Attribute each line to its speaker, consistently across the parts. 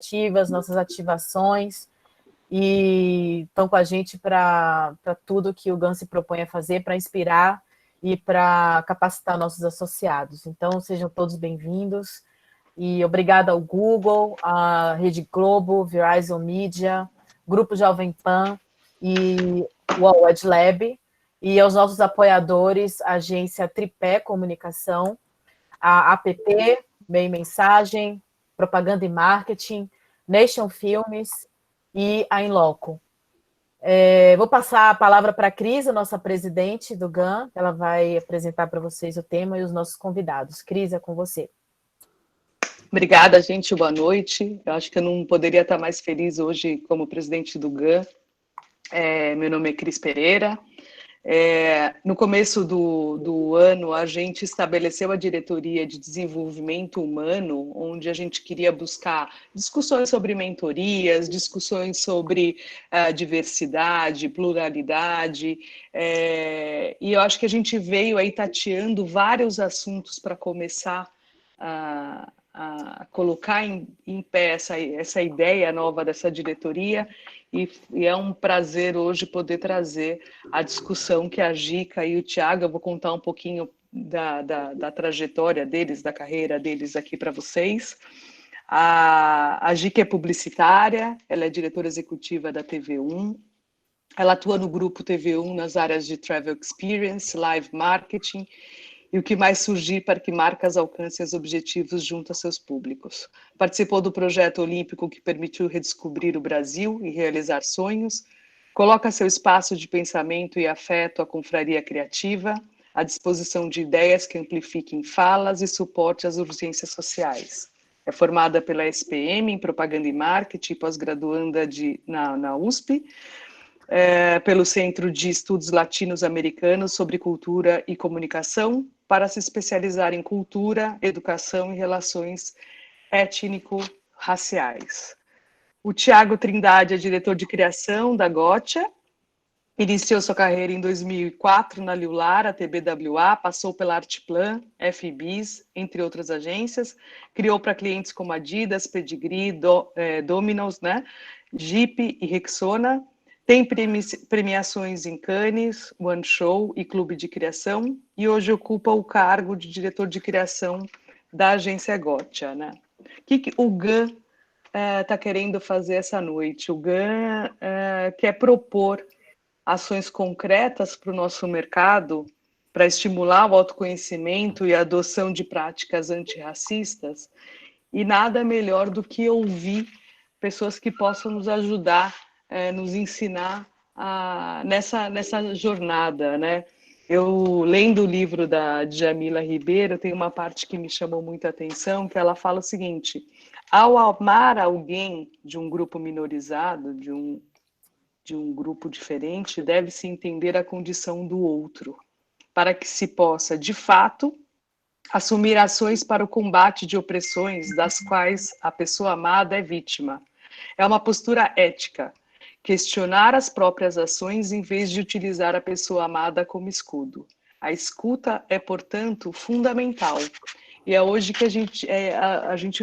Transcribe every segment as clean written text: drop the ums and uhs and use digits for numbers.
Speaker 1: iniciativas, nossas ativações, e estão com a gente para tudo que o GAN se propõe a fazer, para inspirar e para capacitar nossos associados. Então, sejam todos bem-vindos, e obrigada ao Google, à Rede Globo, Verizon Media, Grupo Jovem Pan e o Award Lab, e aos nossos apoiadores, a agência Tripé Comunicação, a APP, Bem Mensagem, Propaganda e Marketing, Nation Filmes e a Inloco. Vou passar a palavra para a Cris, a nossa presidente do GAN, ela vai apresentar para vocês o tema e os nossos convidados. Cris, é com você.
Speaker 2: Obrigada, gente, boa noite. Eu acho que eu não poderia estar mais feliz hoje como presidente do GAN. Meu nome é Cris Pereira. No começo do ano, a gente estabeleceu a Diretoria de Desenvolvimento Humano, onde a gente queria buscar discussões sobre mentorias, discussões sobre diversidade, pluralidade, e eu acho que a gente veio aí tateando vários assuntos para começar a colocar em pé essa ideia nova dessa diretoria, e é um prazer hoje poder trazer a discussão que a Gica e o Thiago, eu vou contar um pouquinho da trajetória deles, da carreira deles aqui para vocês. A Gica é publicitária, ela é diretora executiva da TV1, ela atua no grupo TV1 nas áreas de Travel Experience, Live Marketing, e o que mais surgir para que marcas alcancem os objetivos junto a seus públicos. Participou do projeto olímpico que permitiu redescobrir o Brasil e realizar sonhos, coloca seu espaço de pensamento e afeto à confraria criativa, à disposição de ideias que amplifiquem falas e suporte às urgências sociais. É formada pela SPM em Propaganda e Marketing, pós-graduanda na USP, pelo Centro de Estudos Latinos-Americanos sobre Cultura e Comunicação, para se especializar em cultura, educação e relações étnico-raciais. O Thiago Trindade é diretor de criação da Gotcha, iniciou sua carreira em 2004 na Liular, a TBWA, passou pela Artplan, FBIS, entre outras agências, criou para clientes como Adidas, Pedigree, Domino's, né, Jeep e Rexona. Tem premiações em Cannes, One Show e Clube de Criação, e hoje ocupa o cargo de diretor de criação da agência Gotcha, né? O que o GAN está querendo fazer essa noite? O GAN quer propor ações concretas para o nosso mercado, para estimular o autoconhecimento e a adoção de práticas antirracistas, e nada melhor do que ouvir pessoas que possam nos ajudar, nos ensinar nessa jornada, né? Eu, lendo o livro da Djamila Ribeiro, tem uma parte que me chamou muita atenção, que ela fala o seguinte: ao amar alguém de um grupo minorizado, de um grupo diferente, deve-se entender a condição do outro, para que se possa, de fato, assumir ações para o combate de opressões das quais a pessoa amada é vítima. É uma postura ética, questionar as próprias ações em vez de utilizar a pessoa amada como escudo. A escuta é, portanto, fundamental. E é hoje que a gente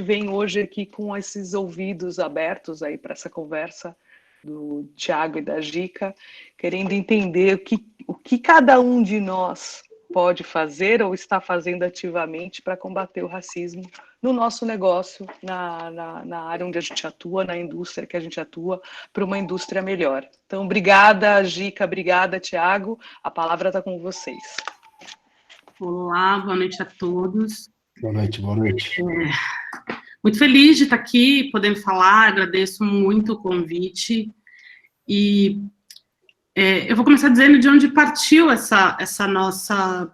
Speaker 2: vem hoje aqui com esses ouvidos abertos aí para essa conversa do Thiago e da Gica, querendo entender o que cada um de nós pode fazer ou está fazendo ativamente para combater o racismo no nosso negócio, na área onde a gente atua, na indústria que a gente atua, para uma indústria melhor. Então, obrigada, Gica, obrigada, Thiago. A palavra está com vocês.
Speaker 3: Olá, boa noite a todos.
Speaker 4: Boa noite, boa noite.
Speaker 3: Muito feliz de estar aqui, podendo falar, agradeço muito o convite. E eu vou começar dizendo de onde partiu essa nossa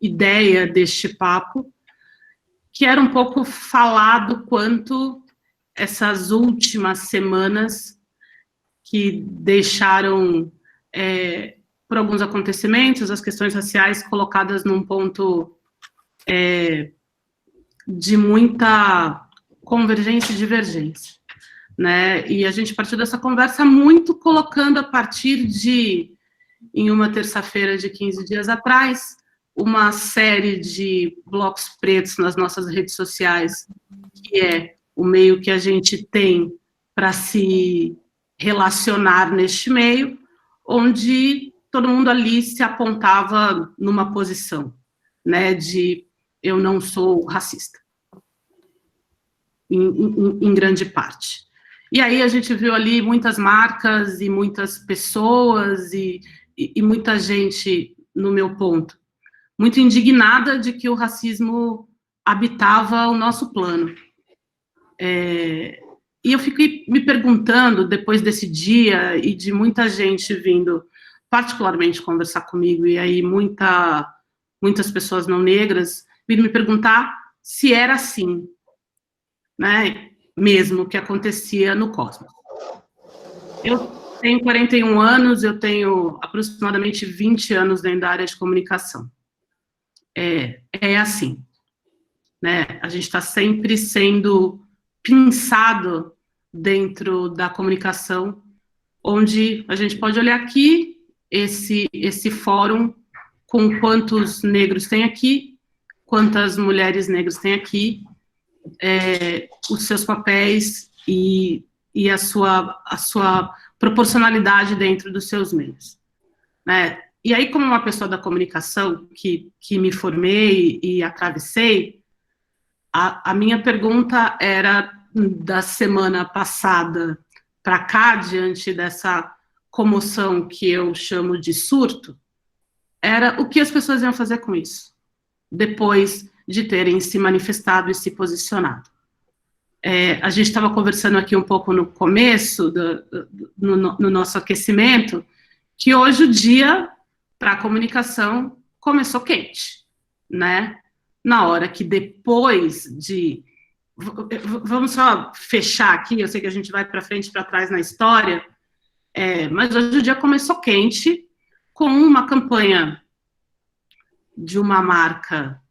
Speaker 3: ideia deste papo, que era um pouco falar do quanto essas últimas semanas que deixaram, por alguns acontecimentos, as questões raciais colocadas num ponto de muita convergência e divergência, né? E a gente partiu dessa conversa muito colocando a partir de, em uma terça-feira de 15 dias atrás, uma série de blocos pretos nas nossas redes sociais, que é o meio que a gente tem para se relacionar neste meio, onde todo mundo ali se apontava numa posição, né, de eu não sou racista, em grande parte. E aí a gente viu ali muitas marcas e muitas pessoas e muita gente, no meu ponto, muito indignada de que o racismo habitava o nosso plano. E eu fiquei me perguntando, depois desse dia, e de muita gente vindo particularmente conversar comigo, e aí muitas pessoas não negras, vindo me perguntar se era assim, né, mesmo que acontecia no Cosmos. Eu tenho 41 anos, eu tenho aproximadamente 20 anos dentro da área de comunicação. É assim, né, a gente está sempre sendo pinçado dentro da comunicação, onde a gente pode olhar aqui, esse fórum, com quantos negros tem aqui, quantas mulheres negras tem aqui, os seus papéis e a sua proporcionalidade dentro dos seus meios, né? E aí, como uma pessoa da comunicação que me formei e atravessei, a minha pergunta era, da semana passada para cá, diante dessa comoção que eu chamo de surto, era o que as pessoas iam fazer com isso, depois de terem se manifestado e se posicionado. A gente estava conversando aqui um pouco no começo, no nosso aquecimento, que hoje o dia para a comunicação começou quente, né? Na hora que depois de... Vamos só fechar aqui, eu sei que a gente vai para frente e para trás na história, mas hoje o dia começou quente com uma campanha de uma marca,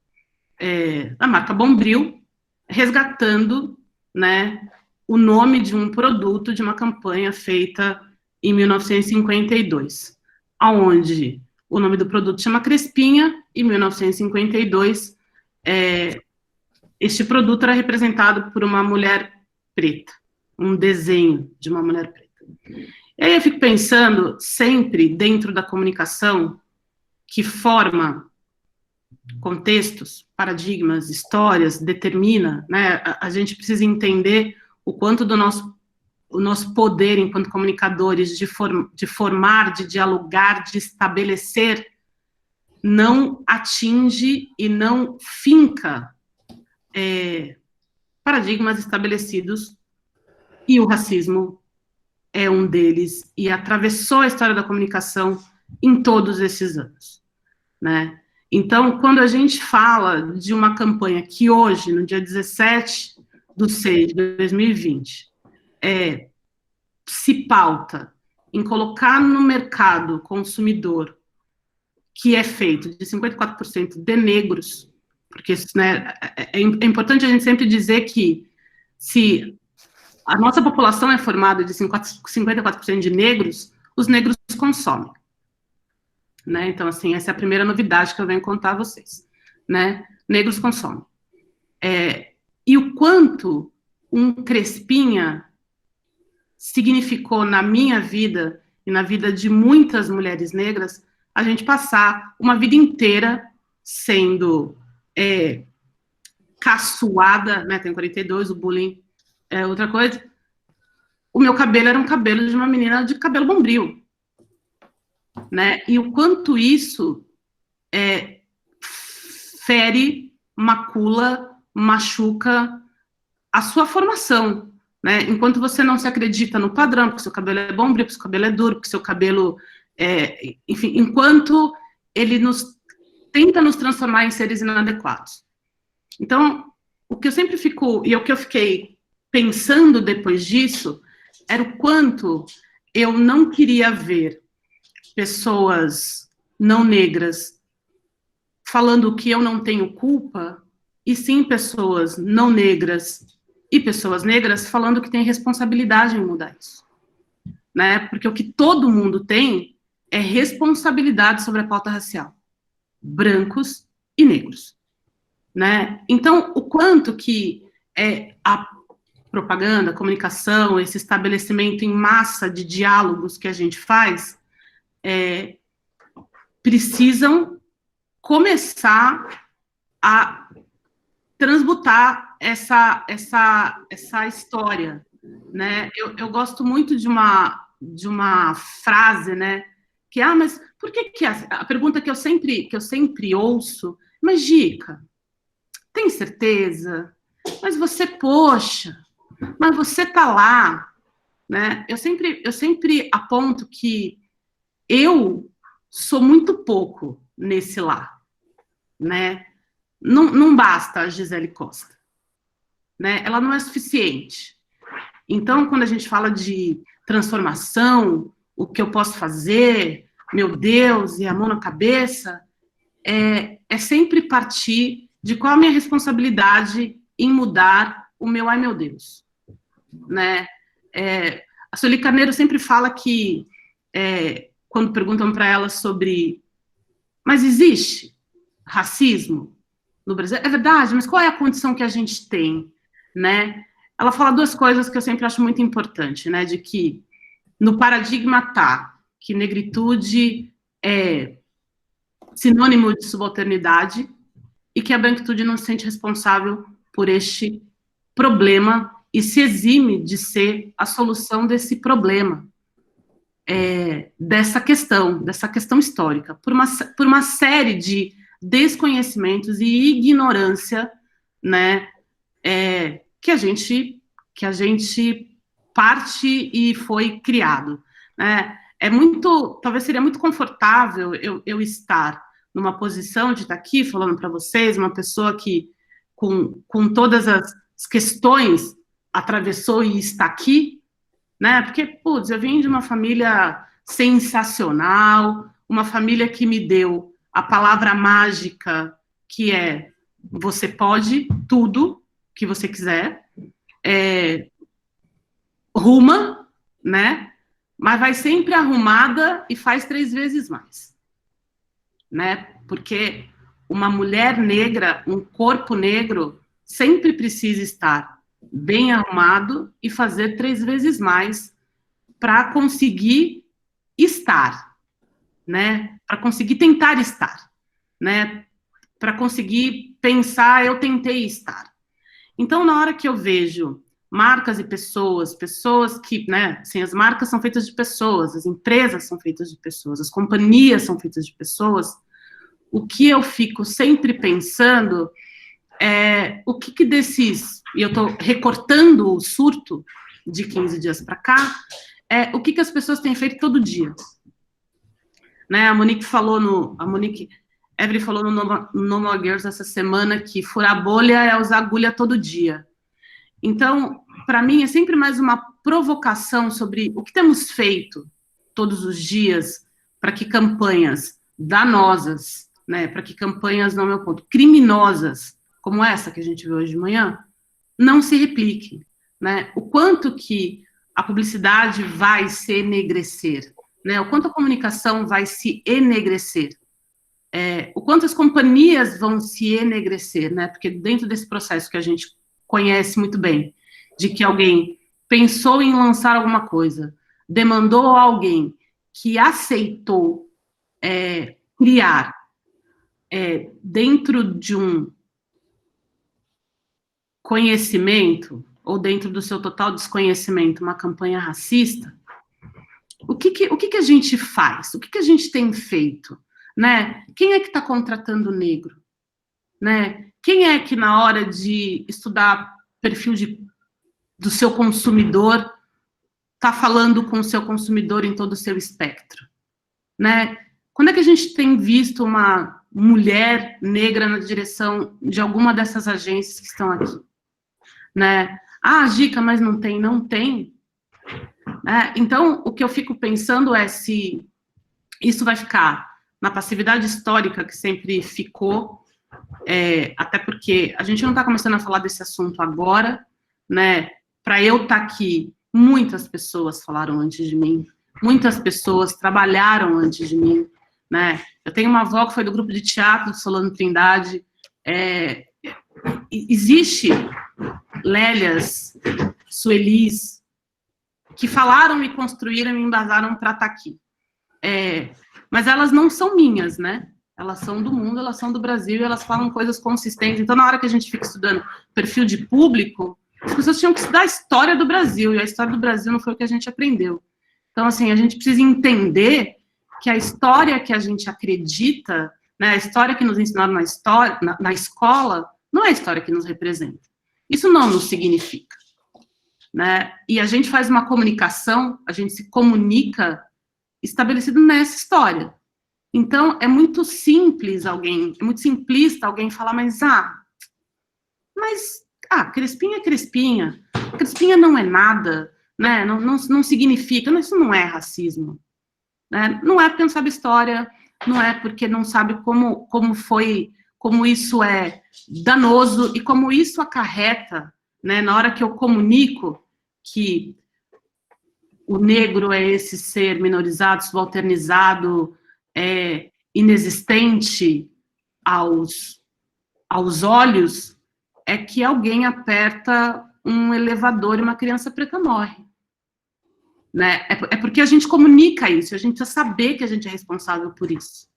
Speaker 3: a marca Bombril, resgatando, né, o nome de um produto de uma campanha feita em 1952, aonde o nome do produto chama Crespinha, e em 1952, este produto era representado por uma mulher preta, um desenho de uma mulher preta. E aí eu fico pensando, sempre dentro da comunicação, que forma contextos, paradigmas, histórias, determina, né? A gente precisa entender o quanto do o nosso poder enquanto comunicadores de formar, de dialogar, de estabelecer, não atinge e não finca paradigmas estabelecidos, e o racismo é um deles, e atravessou a história da comunicação em todos esses anos, né? Então, quando a gente fala de uma campanha que hoje, no dia 17/6/2020, se pauta em colocar no mercado consumidor, que é feito de 54% de negros, porque, né, é importante a gente sempre dizer que se a nossa população é formada de 54% de negros, os negros consomem, né? Então, assim, essa é a primeira novidade que eu venho contar a vocês, né? Negros consomem. E o quanto um Crespinha significou na minha vida e na vida de muitas mulheres negras, a gente passar uma vida inteira sendo caçoada, né? Tenho 42, o bullying é outra coisa. O meu cabelo era um cabelo de uma menina de cabelo bombril, né? E o quanto isso fere, macula, machuca a sua formação, né? Enquanto você não se acredita no padrão, porque seu cabelo é bombril, porque seu cabelo é duro, porque seu cabelo enfim, enquanto ele tenta nos transformar em seres inadequados. Então, o que eu sempre fico, e o que eu fiquei pensando depois disso, era o quanto eu não queria ver pessoas não negras falando que eu não tenho culpa, e sim pessoas não negras e pessoas negras falando que tem responsabilidade em mudar isso, né? Porque o que todo mundo tem é responsabilidade sobre a pauta racial, brancos e negros, né? Então, o quanto que propaganda, comunicação, esse estabelecimento em massa de diálogos que a gente faz, precisam começar a transmutar essa história, né? Eu gosto muito de uma frase, né? Que, mas por que a pergunta que eu sempre ouço, mas Gica, tem certeza? Mas você, poxa, mas você tá lá, né? Eu sempre aponto que eu sou muito pouco nesse lá, né? Não basta a Gisele Costa, né? Ela não é suficiente. Então, quando a gente fala de transformação, o que eu posso fazer, meu Deus, e a mão na cabeça, é sempre partir de qual a minha responsabilidade em mudar o meu ai meu Deus, né? A Sueli Carneiro sempre fala que, quando perguntam para ela sobre, mas existe racismo no Brasil? É verdade, mas qual é a condição que a gente tem, né? Ela fala duas coisas que eu sempre acho muito importante, né? De que no paradigma tá que negritude é sinônimo de subalternidade e que a branquitude não se sente responsável por este problema e se exime de ser a solução desse problema, dessa questão histórica, por uma série de desconhecimentos e ignorância, né, que a gente parte e foi criado, né? Talvez seria muito confortável eu estar numa posição de estar aqui falando para vocês, uma pessoa que com todas as questões atravessou e está aqui, né? Porque, putz, eu vim de uma família sensacional, uma família que me deu a palavra mágica, que é você pode tudo que você quiser, ruma, né? Mas vai sempre arrumada e faz 3 vezes mais, né? Porque uma mulher negra, um corpo negro, sempre precisa estar bem arrumado e fazer 3 vezes mais para conseguir estar, né? Para conseguir tentar estar, né? Para conseguir pensar, eu tentei estar. Então, na hora que eu vejo marcas e pessoas que, né, assim, as marcas são feitas de pessoas, as empresas são feitas de pessoas, as companhias são feitas de pessoas, o que eu fico sempre pensando é o que desses, e eu estou recortando o surto de 15 dias para cá, o que as pessoas têm feito todo dia. Né, a Monique Evelyn falou no No More Girls essa semana que furar bolha é usar agulha todo dia. Então, para mim, é sempre mais uma provocação sobre o que temos feito todos os dias para que campanhas danosas, né, para que campanhas, no meu ponto, criminosas, como essa que a gente viu hoje de manhã, não se repliquem, né? O quanto que a publicidade vai se enegrecer, né? O quanto a comunicação vai se enegrecer, o quanto as companhias vão se enegrecer, né? Porque dentro desse processo que a gente conhece muito bem, de que alguém pensou em lançar alguma coisa, demandou a alguém que aceitou criar dentro de um conhecimento, ou dentro do seu total desconhecimento, uma campanha racista, o que a gente faz? O que a gente tem feito? Né? Quem é que está contratando negro? Né? Quem é que, na hora de estudar perfil do seu consumidor, está falando com o seu consumidor em todo o seu espectro? Né? Quando é que a gente tem visto uma mulher negra na direção de alguma dessas agências que estão aqui? Né? Gica, mas não tem. Não tem. Então, o que eu fico pensando é se isso vai ficar na passividade histórica que sempre ficou, até porque a gente não está começando a falar desse assunto agora, né? Para eu estar aqui, muitas pessoas falaram antes de mim, muitas pessoas trabalharam antes de mim, né? Eu tenho uma avó que foi do grupo de teatro de Solano Trindade, existe Lélias Suelis, que falaram e construíram e embasaram para estar aqui. Mas elas não são minhas, né? Elas são do mundo, elas são do Brasil, e elas falam coisas consistentes. Então, na hora que a gente fica estudando perfil de público, as pessoas tinham que estudar a história do Brasil, e a história do Brasil não foi o que a gente aprendeu. Então, assim, a gente precisa entender que a história que a gente acredita, né, a história que nos ensinaram na escola, não é a história que nos representa. Isso não nos significa, né? E a gente faz uma comunicação, a gente se comunica estabelecido nessa história. Então, é muito simples é muito simplista alguém falar, mas Crespinha é Crespinha, Crespinha não é nada, né? Não significa, isso não é racismo, né? Não é porque não sabe história, não é porque não sabe como isso é danoso e como isso acarreta, né? Na hora que eu comunico que o negro é esse ser minorizado, subalternizado, inexistente aos olhos, é que alguém aperta um elevador e uma criança preta morre. Né? É porque a gente comunica isso, a gente precisa saber que a gente é responsável por isso.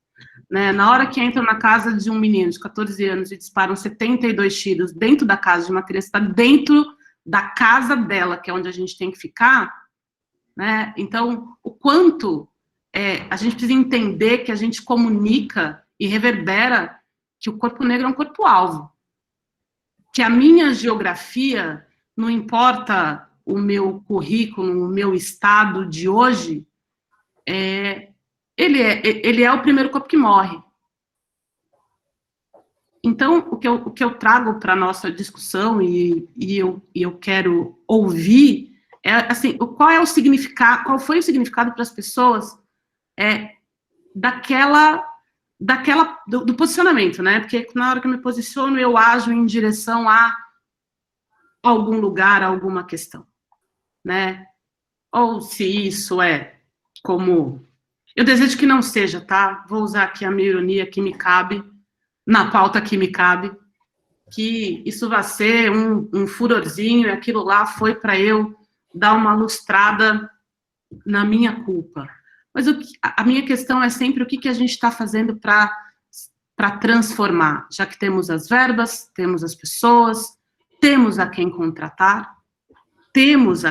Speaker 3: Né? Na hora que entram na casa de um menino de 14 anos e disparam 72 tiros dentro da casa de uma criança, está dentro da casa dela, que é onde a gente tem que ficar, né? Então, o quanto a gente precisa entender que a gente comunica e reverbera que o corpo negro é um corpo-alvo. Que a minha geografia, não importa o currículo, o meu estado de hoje, ele é o primeiro corpo que morre. Então, o que eu trago para a nossa discussão e eu quero ouvir é, assim, qual foi o significado para as pessoas do posicionamento, né? Porque na hora que eu me posiciono, eu ajo em direção a algum lugar, a alguma questão, né? Ou se isso é como... Eu desejo que não seja, tá? Vou usar aqui a minha ironia que me cabe, na pauta que me cabe, que isso vai ser um furorzinho e aquilo lá foi para eu dar uma lustrada na minha culpa. Mas a minha questão é sempre o que a gente está fazendo para transformar, já que temos as verbas, temos as pessoas, temos a quem contratar, temos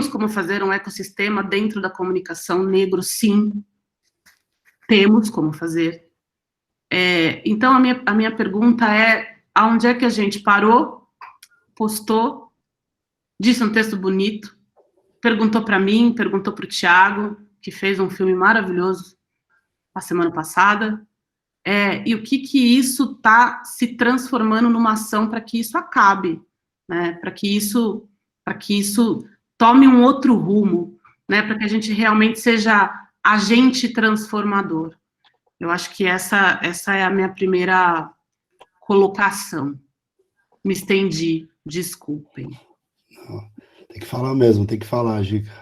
Speaker 3: como fazer um ecossistema dentro da comunicação negro, sim, temos como fazer. Então, a minha pergunta é, aonde é que a gente parou, postou, disse um texto bonito, perguntou para mim, perguntou para o Thiago, que fez um filme maravilhoso a semana passada, e o que isso está se transformando numa ação para que isso acabe, né? Para que isso tome um outro rumo, né? Para que a gente realmente seja agente transformador. Eu acho que essa é a minha primeira colocação. Me estendi, desculpem.
Speaker 4: Tem que falar mesmo, tem que falar, Gica.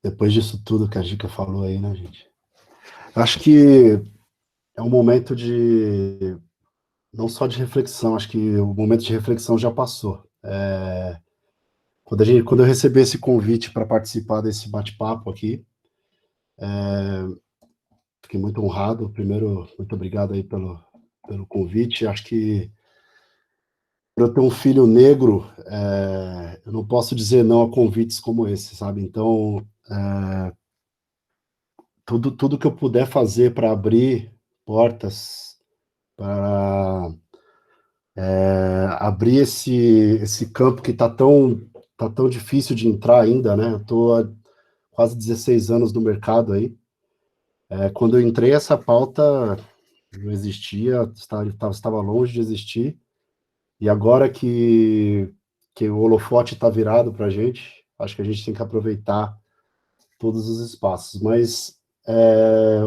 Speaker 4: Depois disso tudo que a Gica falou aí, né, gente? Acho que é um momento não só de reflexão, acho que o momento de reflexão já passou. Quando eu recebi esse convite para participar desse bate-papo aqui, fiquei muito honrado. Primeiro, muito obrigado aí pelo convite. Acho que por eu ter um filho negro, eu não posso dizer não a convites como esse, sabe? Então, tudo que eu puder fazer para abrir portas, para abrir esse campo que está tão difícil de entrar ainda, né? Eu estou há quase 16 anos no mercado aí. Quando eu entrei, essa pauta não existia, estava longe de existir. E agora que o holofote está virado para a gente, acho que a gente tem que aproveitar todos os espaços. Mas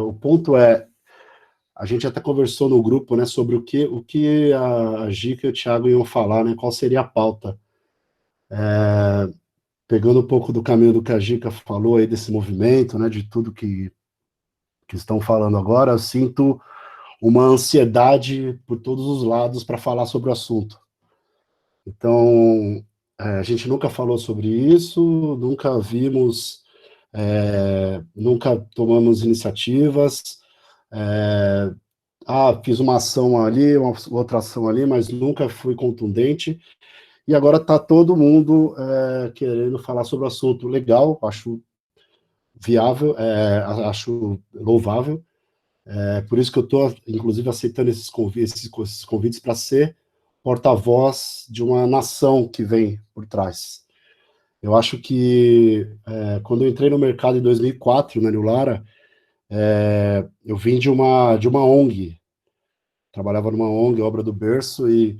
Speaker 4: o ponto a gente até conversou no grupo, né, sobre o que a Gica e o Thiago iam falar, né, qual seria a pauta. Pegando um pouco do caminho do que a Gica falou aí, desse movimento, né, de tudo que estão falando agora, eu sinto uma ansiedade por todos os lados para falar sobre o assunto. Então, a gente nunca falou sobre isso, nunca vimos, nunca tomamos iniciativas, fiz uma ação ali, uma outra ação ali, mas nunca fui contundente, e agora está todo mundo querendo falar sobre o assunto. Legal, acho viável, acho louvável, por isso que eu estou, inclusive, aceitando esses convites para ser porta-voz de uma nação que vem por trás. Eu acho que, quando eu entrei no mercado em 2004, na New Lara, eu vim de uma ONG, trabalhava numa ONG, Obra do Berço, e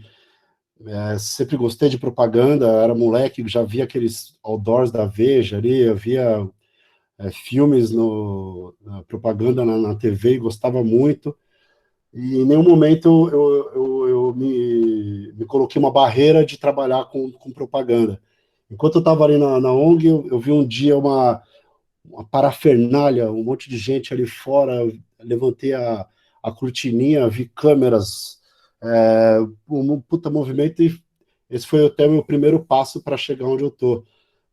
Speaker 4: sempre gostei de propaganda, era moleque, já via aqueles outdoors da Veja ali, eu via filmes, na propaganda na TV, e gostava muito, e em nenhum momento eu me coloquei uma barreira de trabalhar com propaganda. Enquanto eu estava ali na ONG, eu vi um dia uma parafernália, um monte de gente ali fora, eu levantei a cortininha, vi câmeras, um puta movimento, e esse foi até o meu primeiro passo para chegar onde eu estou.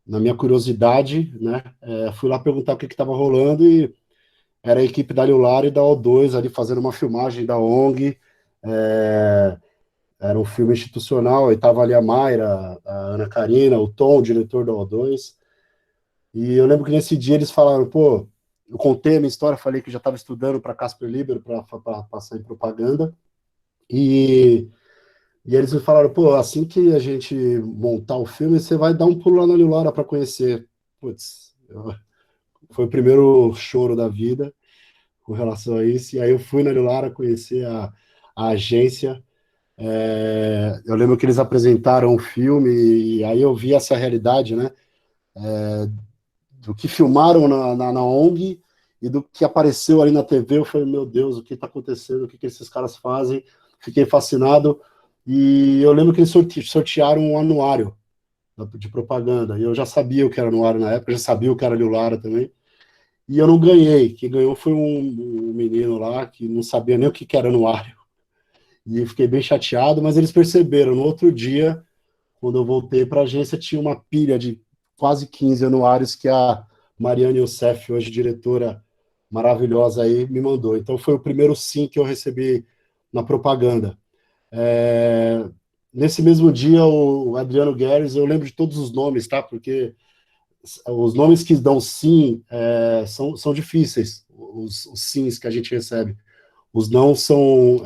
Speaker 4: Na minha curiosidade, né, fui lá perguntar o que estava rolando, e era a equipe da New Lara e da O2 ali fazendo uma filmagem da ONG, era um filme institucional, e estava ali a Mayra, a Ana Karina, o Tom, o diretor da O2, e eu lembro que nesse dia eles falaram, pô, eu contei a minha história, falei que já estava estudando para Casper Libero, para passar em propaganda, e eles me falaram, pô, assim que a gente montar o filme, você vai dar um pulo lá na New Lara para conhecer. Putz, foi o primeiro choro da vida com relação a isso, e aí eu fui na New Lara conhecer a agência. Eu lembro que eles apresentaram o filme, e aí eu vi essa realidade, né, do que filmaram na ONG e do que apareceu ali na TV. Eu falei, meu Deus, o que está acontecendo, o que esses caras fazem? Fiquei fascinado. E eu lembro que eles sortearam um anuário de propaganda, e eu já sabia o que era anuário na época, já sabia o que era New Lara também, e eu não ganhei. Quem ganhou foi um menino lá que não sabia nem o que era anuário, e fiquei bem chateado, mas eles perceberam. No outro dia, quando eu voltei para a agência, tinha uma pilha de quase 15 anuários que a Mariane Youssef, hoje diretora maravilhosa aí, me mandou. Então foi o primeiro sim que eu recebi na propaganda. Nesse mesmo dia, o Adriano Gueres, eu lembro de todos os nomes, tá? Porque os nomes que dão sim são difíceis, os sims que a gente recebe. Os não são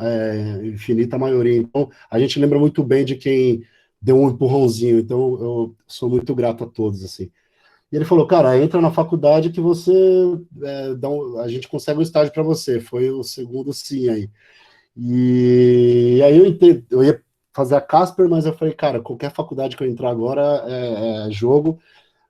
Speaker 4: infinita maioria. Então, a gente lembra muito bem de quem deu um empurrãozinho. Então, eu sou muito grato a todos, assim. E ele falou, cara, entra na faculdade que você a gente consegue um estágio para você. Foi o segundo sim aí. E aí eu ia fazer a Casper, mas eu falei, cara, qualquer faculdade que eu entrar agora é jogo.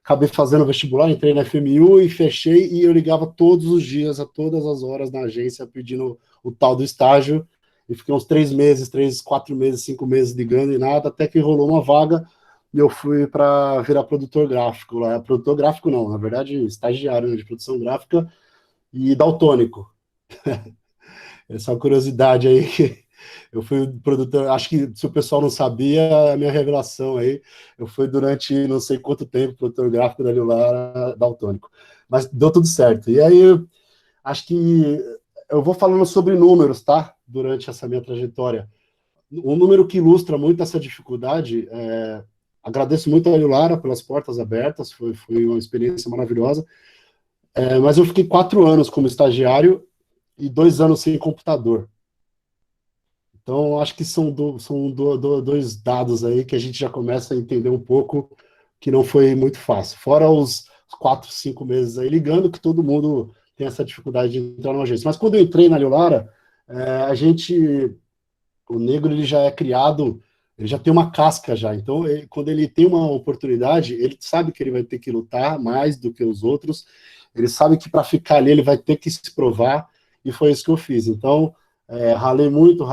Speaker 4: Acabei fazendo o vestibular, entrei na FMU e fechei, e eu ligava todos os dias, a todas as horas na agência, pedindo o tal do estágio, e fiquei uns 3 meses, 3, 4 meses, 5 meses ligando e nada, até que rolou uma vaga, e eu fui para virar produtor gráfico lá. Produtor gráfico não, na verdade, estagiário, né, de produção gráfica e daltônico. Essa curiosidade aí, que eu fui produtor, acho que se o pessoal não sabia, a minha revelação aí, eu fui durante não sei quanto tempo produtor gráfico da New Lara daltônico, mas deu tudo certo. E aí, acho que eu vou falando sobre números, tá? Durante essa minha trajetória. Um número que ilustra muito essa dificuldade, agradeço muito a New Lara pelas portas abertas, foi uma experiência maravilhosa, mas eu fiquei 4 anos como estagiário e 2 anos sem computador. Então, acho que são dois dados aí que a gente já começa a entender um pouco que não foi muito fácil. Fora os 4, 5 meses aí ligando, que todo mundo tem essa dificuldade de entrar numa agência. Mas quando eu entrei na New Lara, o negro ele já é criado, ele já tem uma casca já. Então, quando ele tem uma oportunidade, ele sabe que ele vai ter que lutar mais do que os outros. Ele sabe que para ficar ali ele vai ter que se provar, e foi isso que eu fiz. Então, ralei muito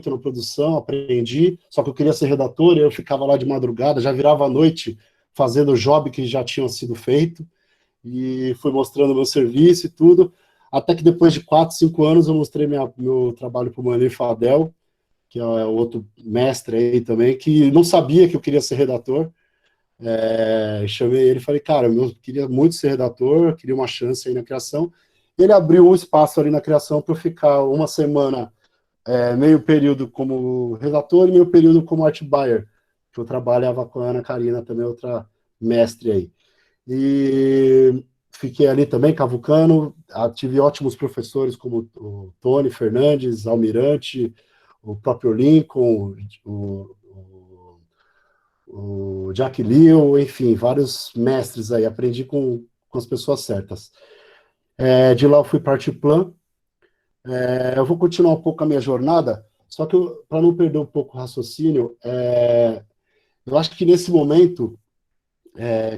Speaker 4: na produção, aprendi, só que eu queria ser redator, e eu ficava lá de madrugada, já virava à noite fazendo o job que já tinha sido feito, e fui mostrando meu serviço e tudo, até que depois de 4, 5 anos eu mostrei meu trabalho para o Manir Fadel, que é outro mestre aí também, que não sabia que eu queria ser redator. Chamei ele e falei, cara, eu queria muito ser redator, queria uma chance aí na criação. Ele abriu um espaço ali na criação para eu ficar uma semana, meio período como redator e meio período como art buyer, que eu trabalhava com a Ana Karina, também outra mestre aí. E fiquei ali também, cavucando, tive ótimos professores como o Tony Fernandes, Almirante, o próprio Lincoln, o Jack Liu, enfim, vários mestres aí, aprendi com as pessoas certas. De lá eu fui para Artplan. Eu vou continuar um pouco a minha jornada, só que para não perder um pouco o raciocínio, eu acho que nesse momento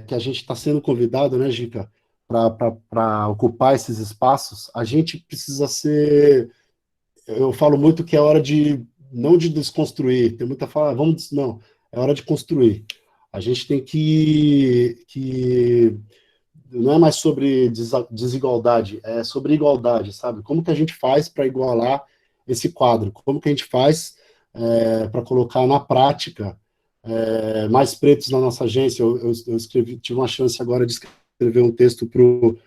Speaker 4: que a gente está sendo convidado, né, Gica, para ocupar esses espaços, a gente precisa ser... Eu falo muito que é hora não de desconstruir, tem muita fala, não, é hora de construir. A gente tem que não é mais sobre desigualdade, é sobre igualdade, sabe? Como que a gente faz para igualar esse quadro? Como que a gente faz para colocar na prática mais pretos na nossa agência? Eu tive uma chance agora de escrever um texto para o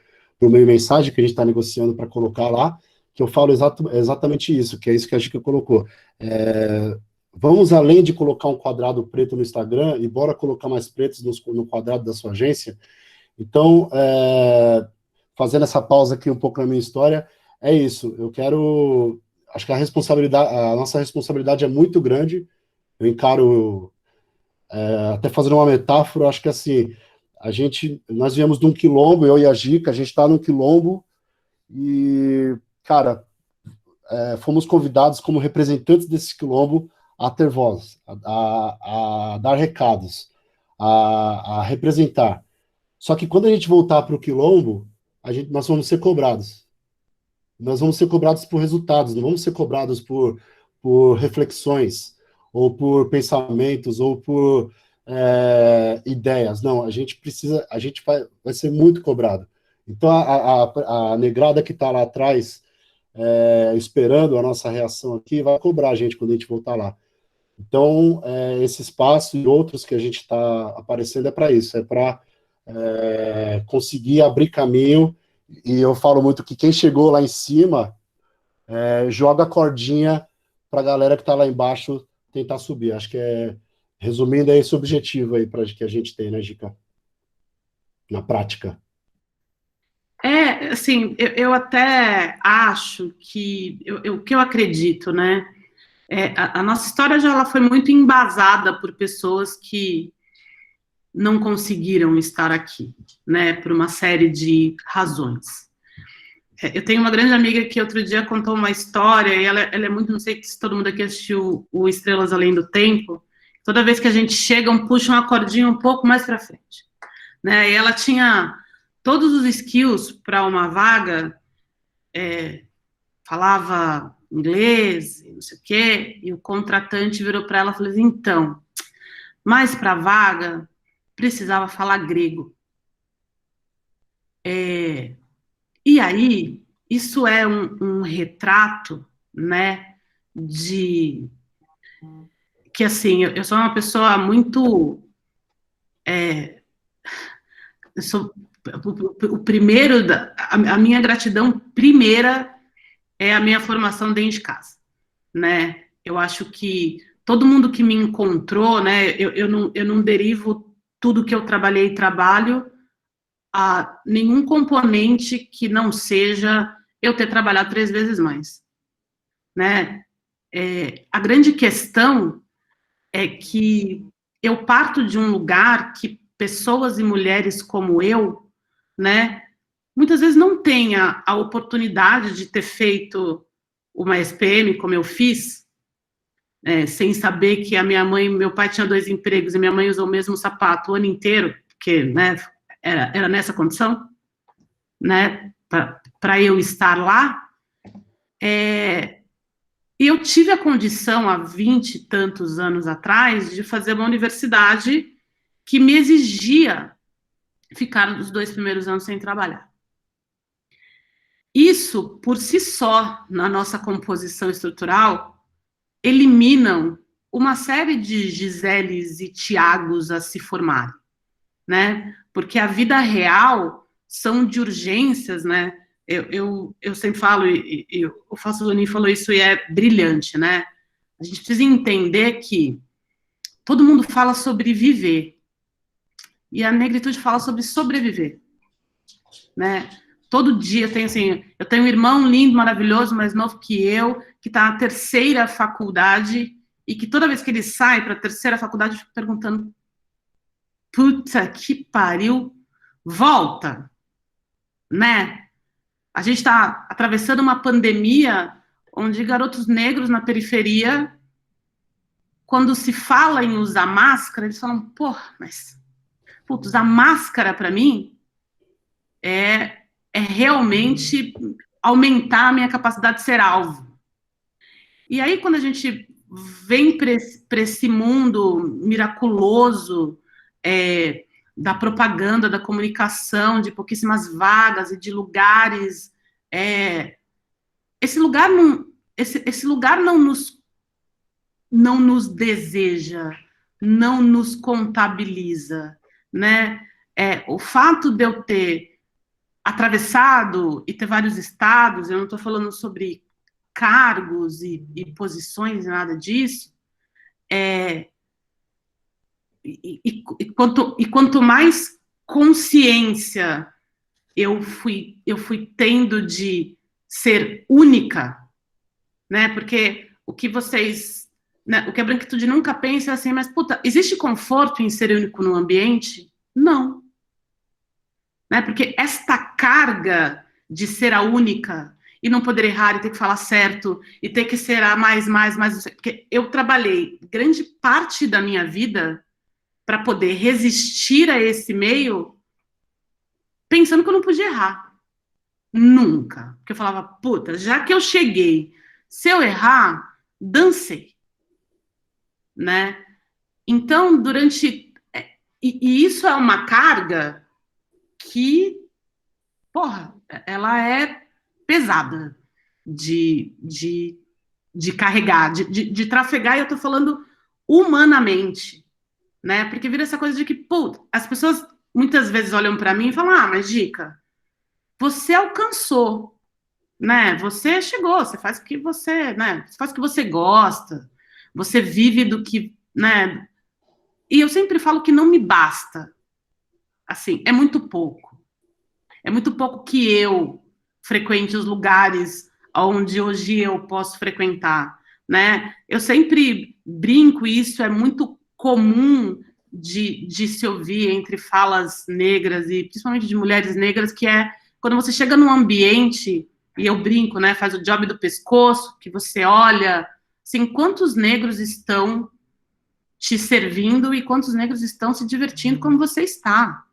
Speaker 4: Meio Mensagem, que a gente está negociando para colocar lá, que eu falo exatamente isso, que é isso que a Gica colocou. Vamos além de colocar um quadrado preto no Instagram, e bora colocar mais pretos no quadrado da sua agência. Então, fazendo essa pausa aqui um pouco na minha história, é isso. Eu quero... Acho que a nossa responsabilidade é muito grande. Eu encaro, até fazendo uma metáfora, acho que assim, nós viemos de um quilombo, eu e a Gica, a gente está num quilombo, e, cara, fomos convidados como representantes desse quilombo a ter voz, a dar recados, a representar. Só que quando a gente voltar para o quilombo, nós vamos ser cobrados. Nós vamos ser cobrados por resultados, não vamos ser cobrados por reflexões, ou por pensamentos, ou por ideias. Não, a gente vai ser muito cobrado. Então, a negrada que está lá atrás, esperando a nossa reação aqui, vai cobrar a gente quando a gente voltar lá. Então, esse espaço e outros que a gente está aparecendo é para isso, é para conseguir abrir caminho, e eu falo muito que quem chegou lá em cima joga a cordinha para a galera que está lá embaixo tentar subir. Acho que resumindo, é esse objetivo aí que a gente tem, né, Gica? Na prática.
Speaker 3: Assim, eu até acho que, o que eu acredito, né, a nossa história já ela foi muito embasada por pessoas que não conseguiram estar aqui, né, por uma série de razões. Eu tenho uma grande amiga que outro dia contou uma história, e ela é muito, não sei se todo mundo aqui assistiu o Estrelas Além do Tempo, toda vez que a gente chega, puxa uma cordinha um pouco mais para frente, né, e ela tinha todos os skills para uma vaga, falava inglês, não sei o quê, e o contratante virou para ela e falou assim, então, mas para a vaga, precisava falar grego. E aí, isso é um retrato, né, que, assim, eu sou uma pessoa muito... eu sou o primeiro... A minha gratidão primeira é a minha formação dentro de casa, né? Eu acho que todo mundo que me encontrou, né, eu não derivo tudo que eu trabalhei e trabalho a nenhum componente que não seja eu ter trabalhado 3 vezes mais, né? A grande questão é que eu parto de um lugar que pessoas e mulheres como eu, né, muitas vezes não têm a oportunidade de ter feito uma SPM como eu fiz, sem saber que a minha mãe, meu pai tinha 2 empregos e minha mãe usou o mesmo sapato o ano inteiro, porque, né, era nessa condição, né, para eu estar lá. E eu tive a condição, há 20 e tantos anos atrás, de fazer uma universidade que me exigia ficar os 2 primeiros anos sem trabalhar. isso, por si só, na nossa composição estrutural, eliminam uma série de Giseles e Tiagos a se formarem, né? Porque a vida real são de urgências, né? Eu sempre falo, e o Fausto Lunin falou isso e é brilhante, né? A gente precisa entender que todo mundo fala sobre viver, e a negritude fala sobre sobreviver, né? Todo dia tem assim, eu tenho um irmão lindo, maravilhoso, mais novo que eu, que está na 3ª faculdade, e que toda vez que ele sai para a 3ª faculdade, eu fico perguntando, puta que pariu, volta, né? A gente está atravessando uma pandemia onde garotos negros na periferia, quando se fala em usar máscara, eles falam, pô, mas putz, usar máscara para mim é realmente aumentar a minha capacidade de ser alvo. E aí, quando a gente vem para esse mundo miraculoso da propaganda, da comunicação, de pouquíssimas vagas e de lugares, esse lugar não nos deseja, não nos contabiliza, né? O fato de eu ter atravessado e ter vários estados, eu não estou falando sobre cargos e posições e nada disso, quanto mais consciência eu fui tendo de ser única, né? Porque o que vocês, né, o que a branquitude nunca pensa é assim, mas puta, existe conforto em ser único no ambiente? Não. Né? Porque esta carga de ser a única e não poder errar e ter que falar certo e ter que ser a mais, porque eu trabalhei grande parte da minha vida para poder resistir a esse meio pensando que eu não podia errar. Nunca. Porque eu falava, puta, já que eu cheguei, se eu errar, dancei. Né? Então, e isso é uma carga que, porra, ela é pesada de carregar, de trafegar, e eu tô falando humanamente, né? Porque vira essa coisa de que, pô, as pessoas muitas vezes olham para mim e falam, mas Gica, você alcançou, né? Você chegou, você faz o que você, né? Você faz o que você gosta, você vive do que, né? E eu sempre falo que não me basta. Assim, é muito pouco. É muito pouco que eu frequente os lugares onde hoje eu posso frequentar, né? Eu sempre brinco, e isso é muito comum de se ouvir entre falas negras, e principalmente de mulheres negras, que é quando você chega num ambiente, e eu brinco, né? Faz o job do pescoço, que você olha, assim, quantos negros estão te servindo e quantos negros estão se divertindo como você está,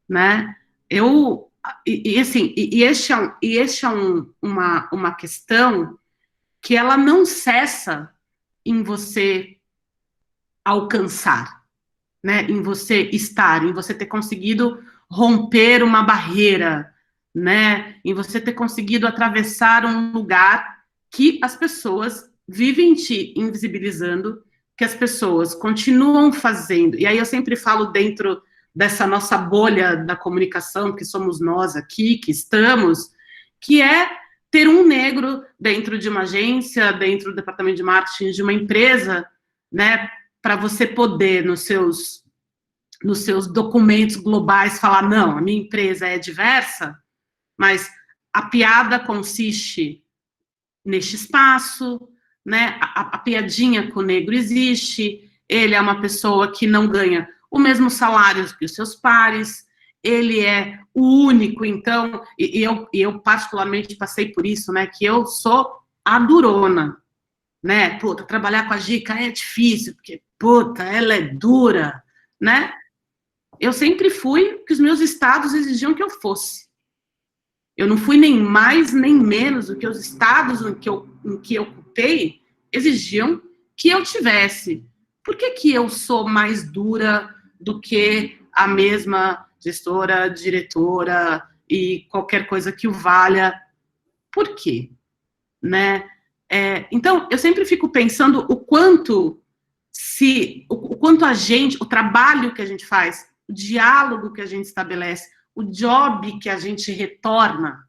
Speaker 3: né? Este é uma questão que ela não cessa em você alcançar, né? Em você estar, em você ter conseguido romper uma barreira, né? Em você ter conseguido atravessar um lugar que as pessoas vivem te invisibilizando, que as pessoas continuam fazendo. E aí eu sempre falo dentro dessa nossa bolha da comunicação, que somos nós aqui, que estamos, que é ter um negro dentro de uma agência, dentro do departamento de marketing de uma empresa, né, para você poder, nos seus documentos globais, falar, não, a minha empresa é diversa, mas a piada consiste neste espaço, né, a piadinha com o negro existe, ele é uma pessoa que não ganha o mesmo salário que os seus pares, ele é o único, então, e eu particularmente passei por isso, né, que eu sou a durona, né, puta, trabalhar com a Gica é difícil, porque, puta, ela é dura, né, eu sempre fui o que os meus estados exigiam que eu fosse, eu não fui nem mais nem menos do que os estados em que eu ocupei exigiam que eu tivesse. Por que eu sou mais dura do que a mesma gestora, diretora e qualquer coisa que o valha Por quê? Né? Então, eu sempre fico pensando o quanto a gente, o trabalho que a gente faz, o diálogo que a gente estabelece, o job que a gente retorna,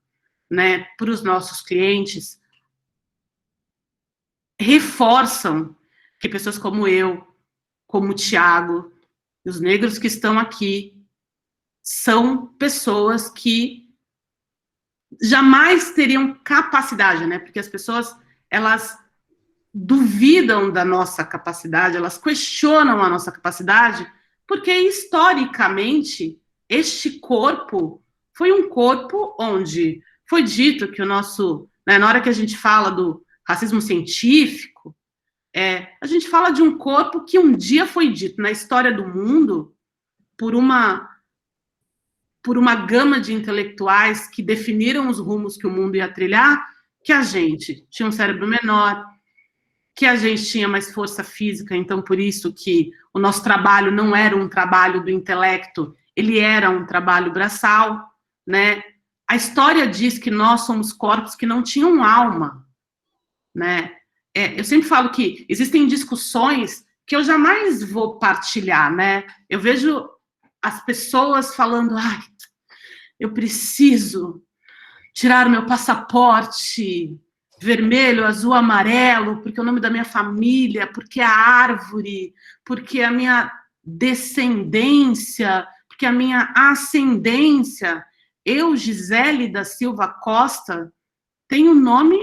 Speaker 3: né, para os nossos clientes, reforçam que pessoas como eu, como o Thiago, os negros que estão aqui, são pessoas que jamais teriam capacidade, né? Porque as pessoas, elas duvidam da nossa capacidade, elas questionam a nossa capacidade, porque historicamente este corpo foi um corpo onde foi dito que o nosso, né, na hora que a gente fala do racismo científico, a gente fala de um corpo que um dia foi dito na história do mundo por uma gama de intelectuais que definiram os rumos que o mundo ia trilhar, que a gente tinha um cérebro menor, que a gente tinha mais força física, então por isso que o nosso trabalho não era um trabalho do intelecto, ele era um trabalho braçal, né? A história diz que nós somos corpos que não tinham alma, né? Eu sempre falo que existem discussões que eu jamais vou partilhar, né? Eu vejo as pessoas falando, eu preciso tirar o meu passaporte vermelho, azul, amarelo, porque é o nome da minha família, porque a árvore, porque a minha descendência, porque a minha ascendência. Eu, Gisele da Silva Costa, tenho o nome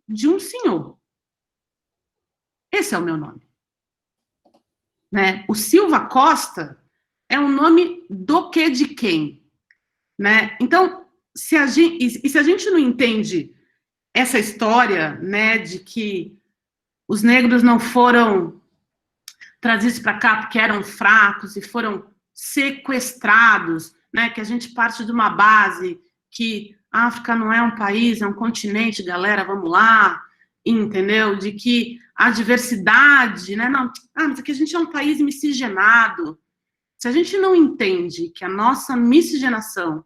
Speaker 3: de um senhor. Esse é o meu nome. Né? O Silva Costa é um nome do que de quem? Né? Então, se a gente não entende essa história, né, de que os negros não foram trazidos para cá porque eram fracos e foram sequestrados, né, que a gente parte de uma base que a África não é um país, é um continente, galera, vamos lá, entendeu? De que a diversidade, né, não, mas aqui a gente é um país miscigenado. Se a gente não entende que a nossa miscigenação,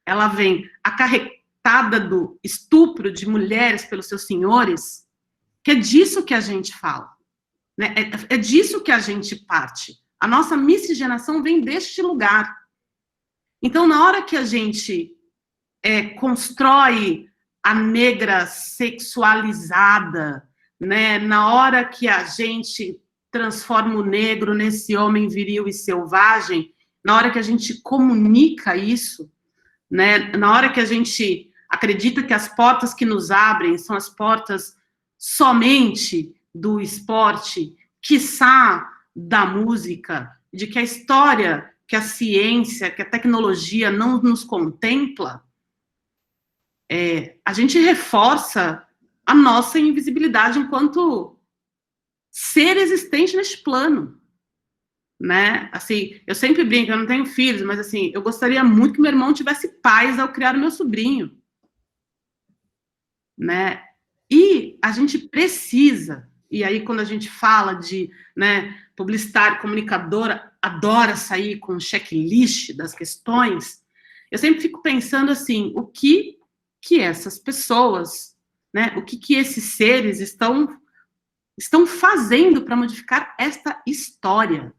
Speaker 3: ela vem acarretada do estupro de mulheres pelos seus senhores, que é disso que a gente fala, né? É disso que a gente parte. A nossa miscigenação vem deste lugar. Então, na hora que a gente constrói a negra sexualizada, né? Na hora que a gente transforma o negro nesse homem viril e selvagem, na hora que a gente comunica isso, né? Na hora que a gente acredita que as portas que nos abrem são as portas somente do esporte, quiçá da música, de que a história, que a ciência, que a tecnologia não nos contempla, a gente reforça a nossa invisibilidade enquanto ser existente neste plano, né? Assim, eu sempre brinco, eu não tenho filhos, mas assim, eu gostaria muito que meu irmão tivesse pais ao criar o meu sobrinho, né? E a gente precisa, e aí quando a gente fala de, né, publicitário, comunicadora, adora sair com um checklist das questões, eu sempre fico pensando assim, o que essas pessoas, né, o que esses seres estão fazendo para modificar esta história,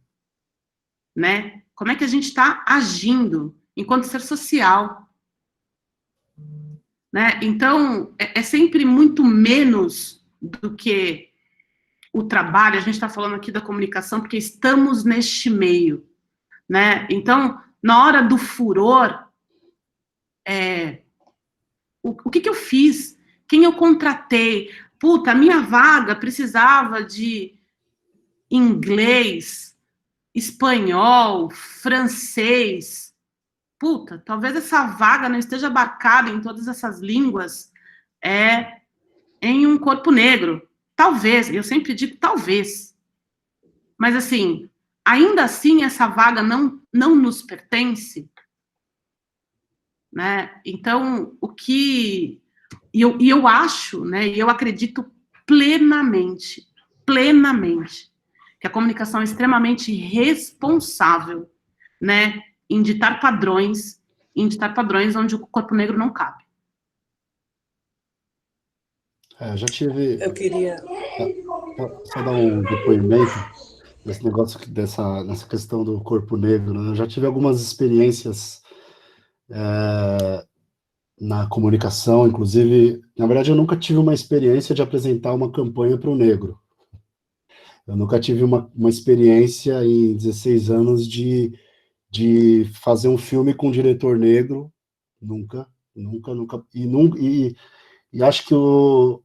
Speaker 3: né? Como é que a gente está agindo enquanto ser social, né? Então, é sempre muito menos do que o trabalho. A gente está falando aqui da comunicação porque estamos neste meio, né? Então, na hora do furor, o que eu fiz? Quem eu contratei? Puta, a minha vaga precisava de inglês, espanhol, francês. Puta, talvez essa vaga não esteja abarcada em todas essas línguas em um corpo negro. Talvez, eu sempre digo talvez. Mas, assim, ainda assim, essa vaga não nos pertence, né? Então, eu acho, né, e eu acredito plenamente, que a comunicação é extremamente responsável, né, em ditar padrões onde o corpo negro não cabe.
Speaker 4: Já tive,
Speaker 5: Eu queria.
Speaker 4: só dar um depoimento nesse negócio, nessa questão do corpo negro, né? Eu já tive algumas experiências na comunicação, inclusive, na verdade, eu nunca tive uma experiência de apresentar uma campanha para o negro. Eu nunca tive uma experiência em 16 anos de fazer um filme com um diretor negro, nunca, e acho que eu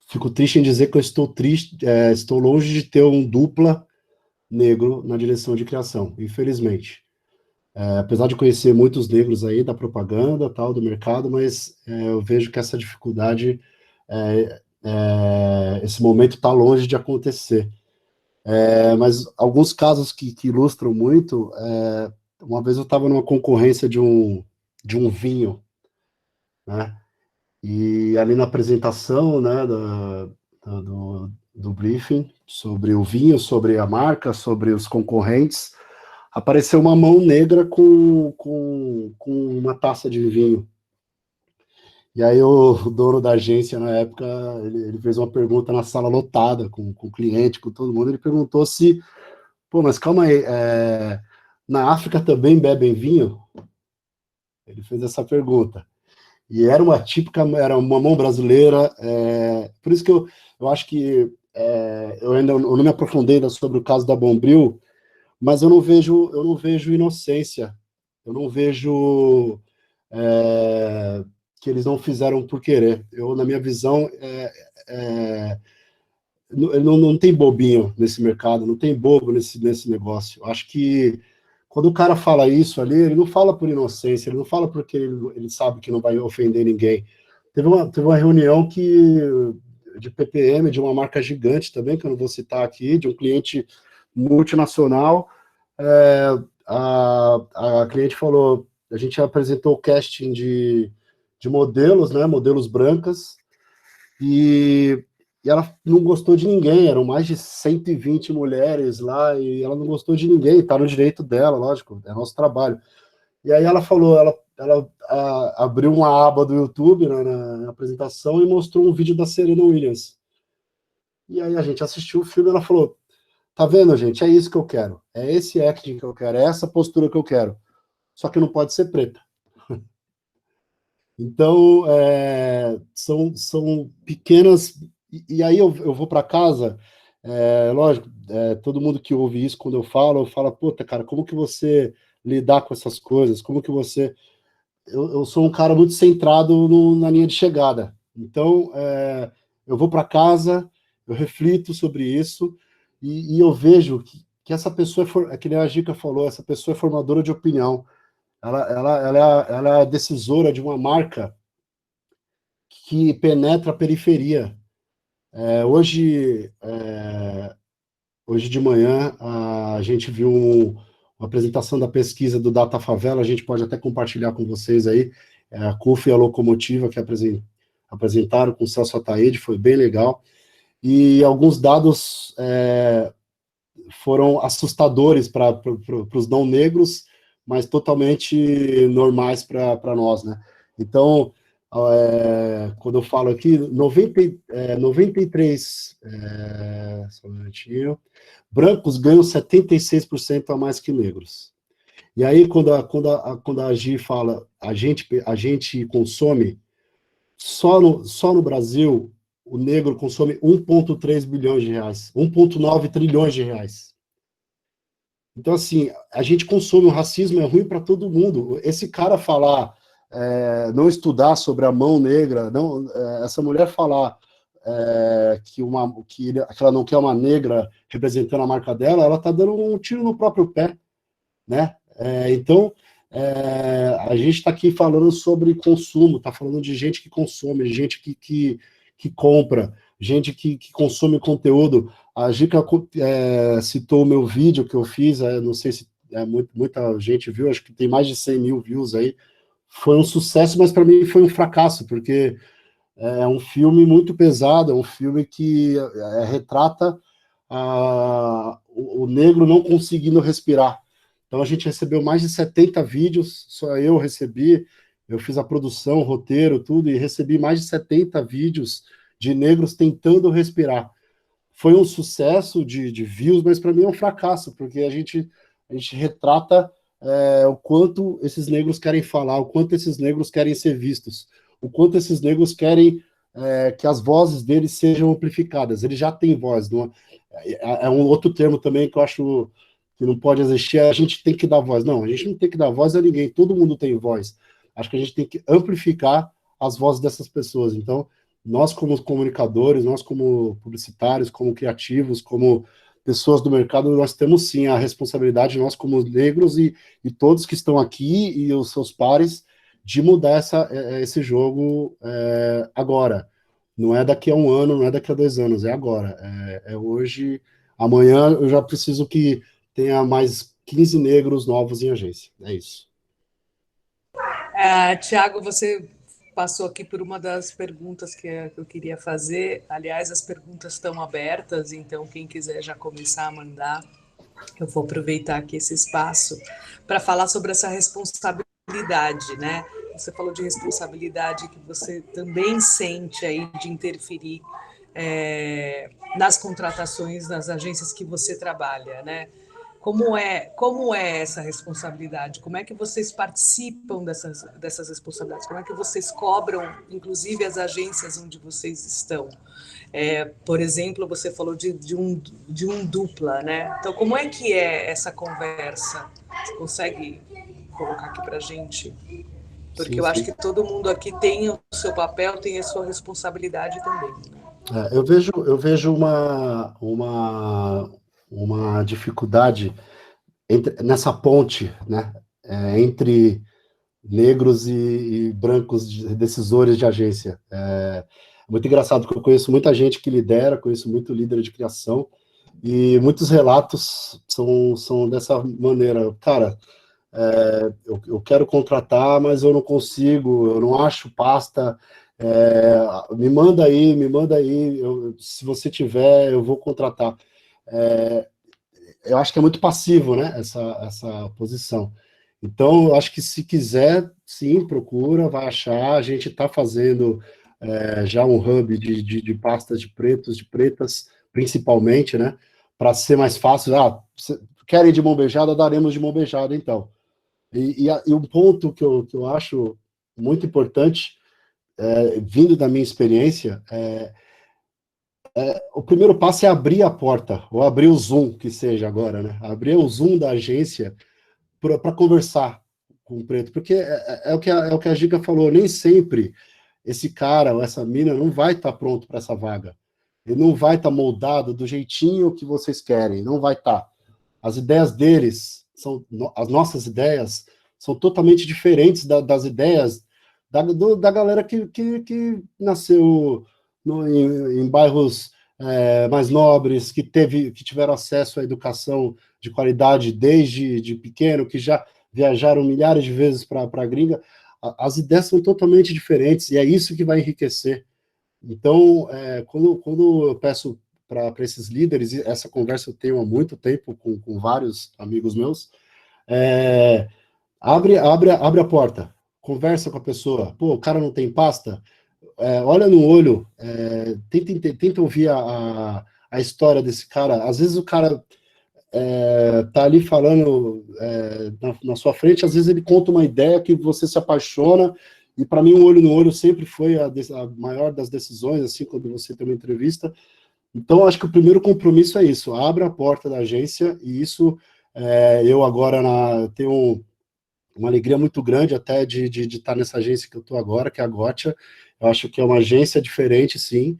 Speaker 4: fico triste em dizer que eu estou longe de ter um dupla negro na direção de criação, infelizmente. Apesar de conhecer muitos negros aí da propaganda, tal, do mercado, mas eu vejo que essa dificuldade, esse momento está longe de acontecer. Mas alguns casos que ilustram muito, uma vez eu estava numa concorrência de um vinho, né? E ali na apresentação, né, do briefing sobre o vinho, sobre a marca, sobre os concorrentes, apareceu uma mão negra com uma taça de vinho. E aí o dono da agência, na época, ele fez uma pergunta na sala lotada, com o cliente, com todo mundo, ele perguntou se, pô, mas calma aí, na África também bebem vinho? Ele fez essa pergunta. E era era uma mão brasileira, por isso que eu acho que eu não me aprofundei ainda sobre o caso da Bombril, mas eu não vejo inocência, eu não vejo que eles não fizeram por querer. Na minha visão, não tem bobinho nesse mercado, não tem bobo nesse negócio. Eu acho que quando o cara fala isso ali, ele não fala por inocência, ele não fala porque ele sabe que não vai ofender ninguém. Teve uma reunião de PPM, de uma marca gigante também, que eu não vou citar aqui, de um cliente multinacional. A cliente falou, a gente apresentou o casting de modelos, né, modelos brancas, e ela não gostou de ninguém, eram mais de 120 mulheres lá, e ela não gostou de ninguém, tá no direito dela, lógico, é nosso trabalho. E aí ela falou, ela abriu uma aba do YouTube na apresentação e mostrou um vídeo da Serena Williams. E aí a gente assistiu o filme e ela falou, tá vendo, gente, é isso que eu quero, é esse acting que eu quero, é essa postura que eu quero, só que não pode ser preta. Então, são pequenas... E aí eu vou para casa, lógico, todo mundo que ouve isso, quando eu falo, puta, cara, como que você lidar com essas coisas? Como que você... Eu sou um cara muito centrado na linha de chegada. Então, eu vou para casa, eu reflito sobre isso, e eu vejo que essa pessoa, que nem a Gica falou, essa pessoa é formadora de opinião. Ela é a decisora de uma marca que penetra a periferia. Hoje de manhã, a gente viu uma apresentação da pesquisa do Data Favela, a gente pode até compartilhar com vocês aí, a CUF e a Locomotiva, que apresentaram com o Celso Ataíde, foi bem legal, e alguns dados foram assustadores para os não negros, mas totalmente normais para nós, né? Então, quando eu falo aqui, 93, só um minutinho, brancos ganham 76% a mais que negros. E aí, quando a Gi fala, a gente consome, só no Brasil, o negro consome 1,3 bilhões de reais, 1,9 trilhões de reais. Então, assim, a gente consome, o racismo é ruim para todo mundo. Esse cara falar, não estudar sobre a mão negra, essa mulher falar que ela não quer uma negra representando a marca dela, ela está dando um tiro no próprio pé, né? Então, a gente está aqui falando sobre consumo, está falando de gente que consome, gente que compra, gente que consome conteúdo. A Gica citou o meu vídeo que eu fiz, não sei se muita gente viu, acho que tem mais de 100 mil views aí. Foi um sucesso, mas para mim foi um fracasso, porque é um filme muito pesado, é um filme que retrata o negro não conseguindo respirar. Então a gente recebeu mais de 70 vídeos, só eu recebi, eu fiz a produção, o roteiro, tudo, e recebi mais de 70 vídeos de negros tentando respirar. Foi um sucesso de views, mas para mim é um fracasso, porque a gente retrata o quanto esses negros querem falar, o quanto esses negros querem ser vistos, o quanto esses negros querem que as vozes deles sejam amplificadas. Eles já têm voz. Não é um outro termo também que eu acho que não pode existir, a gente tem que dar voz. Não, a gente não tem que dar voz a ninguém, todo mundo tem voz. Acho que a gente tem que amplificar as vozes dessas pessoas. Então, nós como comunicadores, nós como publicitários, como criativos, como pessoas do mercado, nós temos sim a responsabilidade, nós como negros e todos que estão aqui e os seus pares, de mudar esse jogo agora. Não é daqui a um ano, não é daqui a 2 anos, é agora. É hoje. Amanhã eu já preciso que tenha mais 15 negros novos em agência. É isso.
Speaker 2: Tiago, você passou aqui por uma das perguntas que eu queria fazer. Aliás, as perguntas estão abertas, então quem quiser já começar a mandar, eu vou aproveitar aqui esse espaço para falar sobre essa responsabilidade, né? Você falou de responsabilidade que você também sente aí de interferir nas contratações das agências que você trabalha, né? Como é essa responsabilidade? Como é que vocês participam dessas responsabilidades? Como é que vocês cobram, inclusive, as agências onde vocês estão? Por exemplo, você falou de um dupla, né? Então, como é que é essa conversa? Você consegue colocar aqui para a gente? Porque eu acho que todo mundo aqui tem o seu papel, tem a sua responsabilidade também.
Speaker 4: Eu vejo uma dificuldade nessa ponte, né, entre negros e brancos decisores de agência. É muito engraçado, porque eu conheço muita gente que lidera, conheço muito líder de criação, e muitos relatos são dessa maneira. Cara, eu quero contratar, mas eu não consigo, eu não acho pasta, me manda aí, se você tiver, eu vou contratar. Eu acho que é muito passivo, né, essa posição. Então, eu acho que se quiser, sim, procura, vai achar. A gente está fazendo já um hub de pastas de pretos, de pretas, principalmente, né, para ser mais fácil. Querem de mão beijada, daremos de mão beijada, então. E um ponto que eu acho muito importante, vindo da minha experiência, o primeiro passo é abrir a porta, ou abrir o Zoom, que seja agora, né? Abrir o Zoom da agência para conversar com o preto, porque é o que a Giga falou, nem sempre esse cara ou essa mina não vai estar pronto para essa vaga. Ele não vai estar moldado do jeitinho que vocês querem, não vai estar. As ideias deles, as nossas ideias, são totalmente diferentes das ideias da galera que nasceu em bairros mais nobres, que tiveram acesso à educação de qualidade desde pequeno, que já viajaram milhares de vezes para a gringa. As ideias são totalmente diferentes, e é isso que vai enriquecer. Então, quando eu peço para esses líderes, e essa conversa eu tenho há muito tempo com vários amigos meus, abre a porta, conversa com a pessoa. Pô, o cara não tem pasta? Olha no olho, tenta ouvir a história desse cara. Às vezes o cara tá ali falando na sua frente, às vezes ele conta uma ideia que você se apaixona, e para mim um olho no olho sempre foi a maior das decisões, assim, quando você tem uma entrevista. Então, acho que o primeiro compromisso é isso, abre a porta da agência, e isso eu agora tenho uma alegria muito grande até de estar nessa agência que eu estou agora, que é a Gotcha. Eu acho que é uma agência diferente, sim.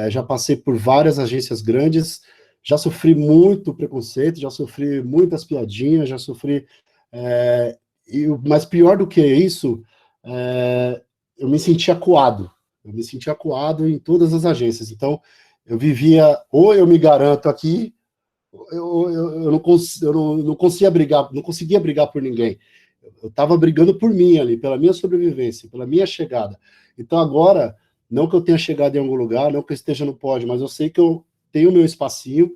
Speaker 4: Já passei por várias agências grandes, já sofri muito preconceito, já sofri muitas piadinhas, já sofri... mas pior do que isso, eu me senti acuado. Eu me senti acuado em todas as agências. Então, eu vivia... Ou eu me garanto aqui, eu não conseguia brigar por ninguém. Eu estava brigando por mim ali, pela minha sobrevivência, pela minha chegada. Então agora, não que eu tenha chegado em algum lugar, não que eu esteja no pódio, mas eu sei que eu tenho o meu espacinho,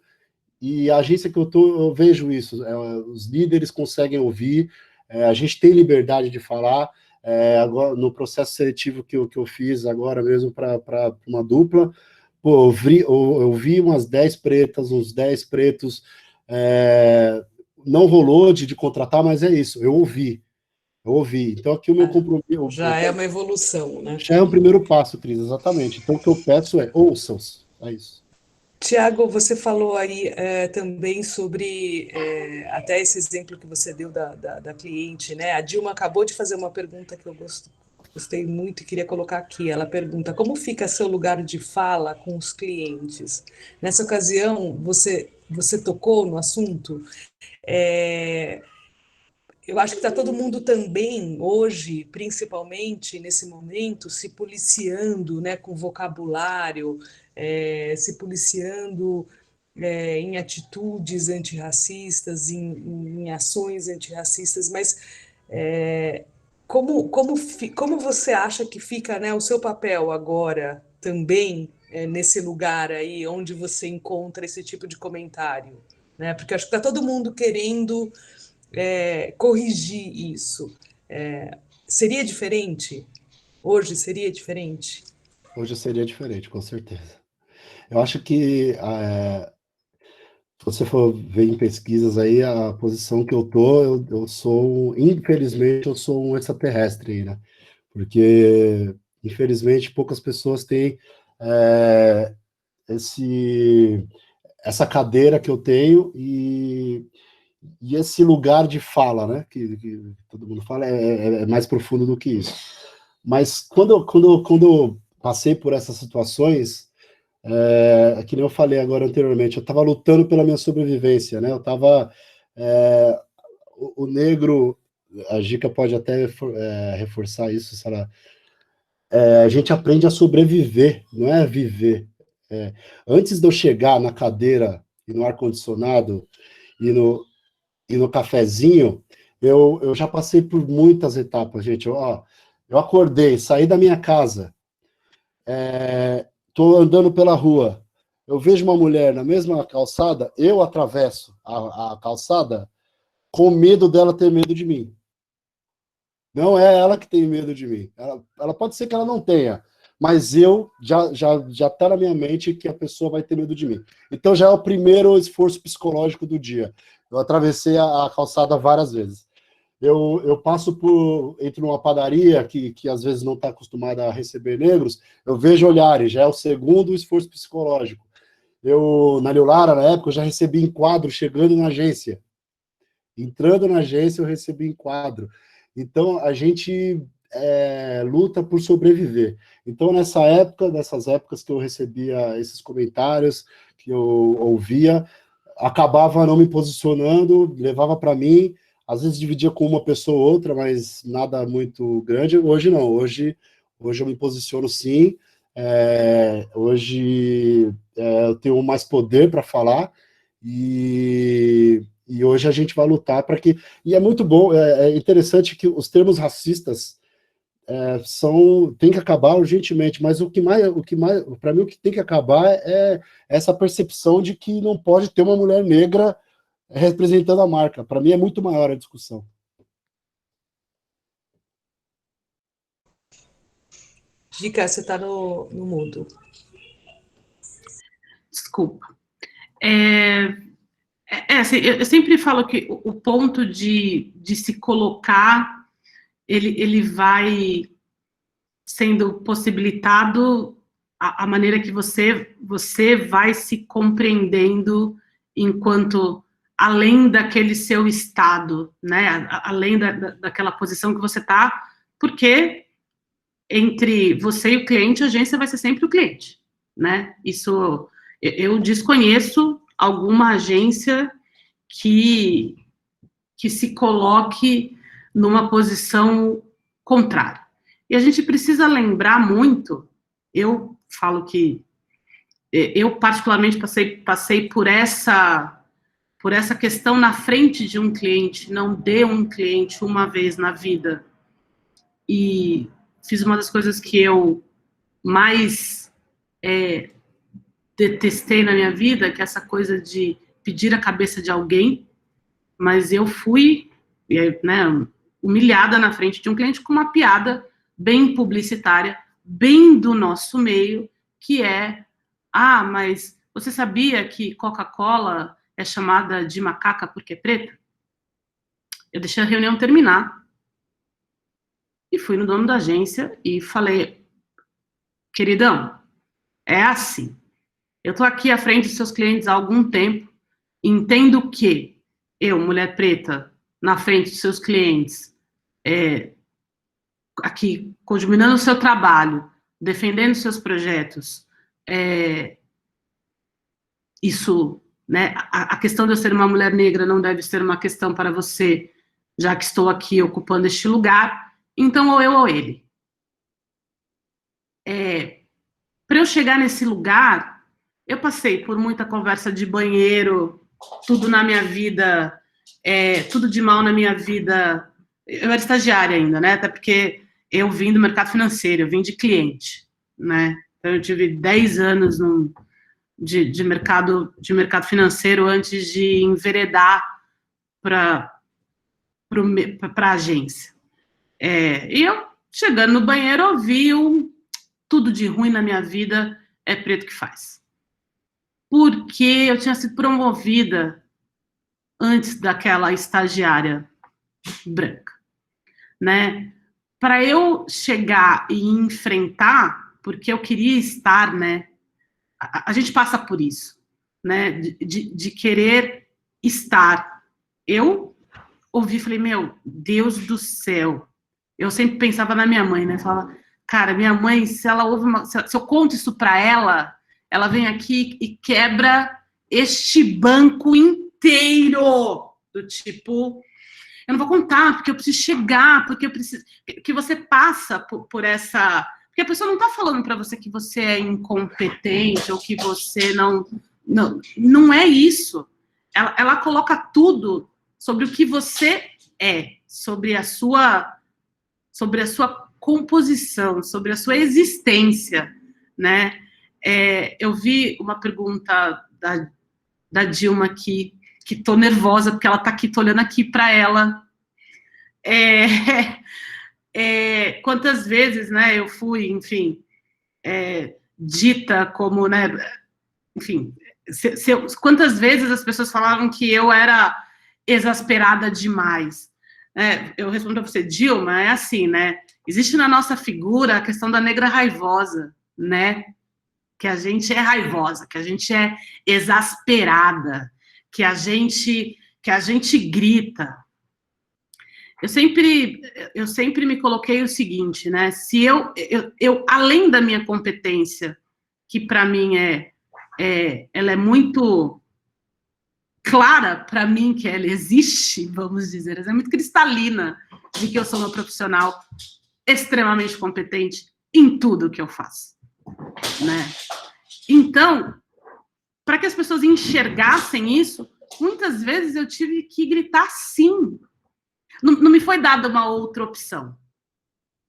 Speaker 4: e a agência que eu estou, eu vejo isso, os líderes conseguem ouvir, a gente tem liberdade de falar, agora, no processo seletivo que eu fiz agora mesmo para uma dupla, pô, eu vi umas 10 pretas, uns 10 pretos, não rolou de contratar, mas é isso, eu ouvi. Então, aqui o meu compromisso...
Speaker 2: Já é uma evolução, né?
Speaker 4: Já é o primeiro passo, Cris, exatamente. Então, o que eu peço é ouçam-os, é isso.
Speaker 2: Tiago, você falou aí também sobre, até esse exemplo que você deu da cliente, né? A Dilma acabou de fazer uma pergunta que eu gostei muito e queria colocar aqui. Ela pergunta, como fica seu lugar de fala com os clientes? Nessa ocasião, você tocou no assunto. Eu acho que está todo mundo também, hoje, principalmente nesse momento, se policiando, né, com vocabulário, se policiando em atitudes antirracistas, em ações antirracistas, mas como você acha que fica, né, o seu papel agora também nesse lugar aí onde você encontra esse tipo de comentário? Né? Porque acho que está todo mundo querendo corrigir isso. Seria diferente? Hoje seria diferente?
Speaker 4: Hoje seria diferente, com certeza. Eu acho que, se você for ver em pesquisas aí, a posição que eu tô, eu sou, infelizmente, eu sou um extraterrestre aí, né? Porque, infelizmente, poucas pessoas têm essa cadeira que eu tenho e esse lugar de fala, né? Que todo mundo fala é mais profundo do que isso. Mas quando eu passei por essas situações, que nem eu falei agora anteriormente, eu estava lutando pela minha sobrevivência, né? Eu estava o negro, a Gica pode até reforçar isso, se ela, a gente aprende a sobreviver, não é viver. Antes de eu chegar na cadeira e no ar-condicionado e no cafezinho, eu já passei por muitas etapas, gente. Eu acordei, saí da minha casa, estou andando pela rua, eu vejo uma mulher na mesma calçada, eu atravesso a calçada com medo dela ter medo de mim. Não é ela que tem medo de mim. Ela pode ser que ela não tenha, mas eu já está na minha mente que a pessoa vai ter medo de mim. Então já é o primeiro esforço psicológico do dia. Eu atravessei a calçada várias vezes. Eu passo entro numa padaria que às vezes não está acostumada a receber negros, eu vejo olhares, já é o segundo esforço psicológico. Na Liulara, na época, eu já recebi enquadro chegando na agência. Entrando na agência, eu recebi enquadro. Então, a gente luta por sobreviver. Então, nessas épocas que eu recebia esses comentários, que eu ouvia, acabava não me posicionando, levava para mim, às vezes dividia com uma pessoa ou outra, mas nada muito grande. Hoje não, hoje eu me posiciono sim, hoje eu tenho mais poder para falar, e hoje a gente vai lutar para que... E é muito bom, é interessante que os termos racistas tem que acabar urgentemente, mas o que mais, para mim, o que tem que acabar é essa percepção de que não pode ter uma mulher negra representando a marca. Para mim é muito maior a discussão.
Speaker 2: Gica, você está no mudo.
Speaker 3: Desculpa. Assim, eu sempre falo que o ponto de se colocar, ele vai sendo possibilitado a maneira que você vai se compreendendo enquanto além daquele seu estado, né? Além daquela posição que você está, porque entre você e o cliente, a agência vai ser sempre o cliente, né? Isso, eu desconheço alguma agência que se coloque numa posição contrária. E a gente precisa lembrar muito, eu falo que eu particularmente passei por essa questão na frente de um cliente, não de um cliente uma vez na vida, e fiz uma das coisas que eu mais detestei na minha vida, que é essa coisa de pedir a cabeça de alguém, mas eu fui, né, humilhada na frente de um cliente com uma piada bem publicitária, bem do nosso meio, que é, mas você sabia que Coca-Cola é chamada de macaca porque é preta? Eu deixei a reunião terminar e fui no dono da agência e falei, queridão, é assim, eu estou aqui à frente dos seus clientes há algum tempo, entendo que eu, mulher preta, na frente dos seus clientes, aqui, culminando o seu trabalho, defendendo seus projetos, isso, né, a questão de eu ser uma mulher negra não deve ser uma questão para você, já que estou aqui ocupando este lugar, então ou eu ou ele. Para eu chegar nesse lugar, eu passei por muita conversa de banheiro, tudo na minha vida, tudo de mal na minha vida. Eu era estagiária ainda, né, até porque eu vim do mercado financeiro, eu vim de cliente, né, então eu tive 10 anos de mercado financeiro antes de enveredar para a agência. E eu, chegando no banheiro, ouvi tudo de ruim na minha vida é preto que faz. Porque eu tinha sido promovida antes daquela estagiária branca, né? Para eu chegar e enfrentar, porque eu queria estar, né? A gente passa por isso, né? De querer estar. Eu ouvi e falei, meu Deus do céu. Eu sempre pensava na minha mãe, né? Falava, cara, minha mãe, se ela ouve se eu conto isso para ela, ela vem aqui e quebra este banco inteiro. Do tipo, eu não vou contar, porque eu preciso chegar, porque eu preciso. Que você passa por essa. Porque a pessoa não está falando para você que você é incompetente ou que você não é isso. Ela coloca tudo sobre o que você é, sobre a sua composição, sobre a sua existência, né? Eu vi uma pergunta da Dilma aqui, que estou nervosa, porque ela está aqui, estou olhando aqui para ela. Quantas vezes, né, eu fui, enfim, dita como, né, enfim, quantas vezes as pessoas falavam que eu era exasperada demais. Eu respondo para você, Dilma, é assim, né, existe na nossa figura a questão da negra raivosa, né, que a gente é raivosa, que a gente é exasperada, que a gente grita. Eu sempre me coloquei o seguinte, né? Se eu além da minha competência, que para mim ela é muito clara para mim que ela existe, vamos dizer, ela é muito cristalina de que eu sou uma profissional extremamente competente em tudo que eu faço, né? Então, para que as pessoas enxergassem isso, muitas vezes eu tive que gritar sim. Não me foi dada uma outra opção,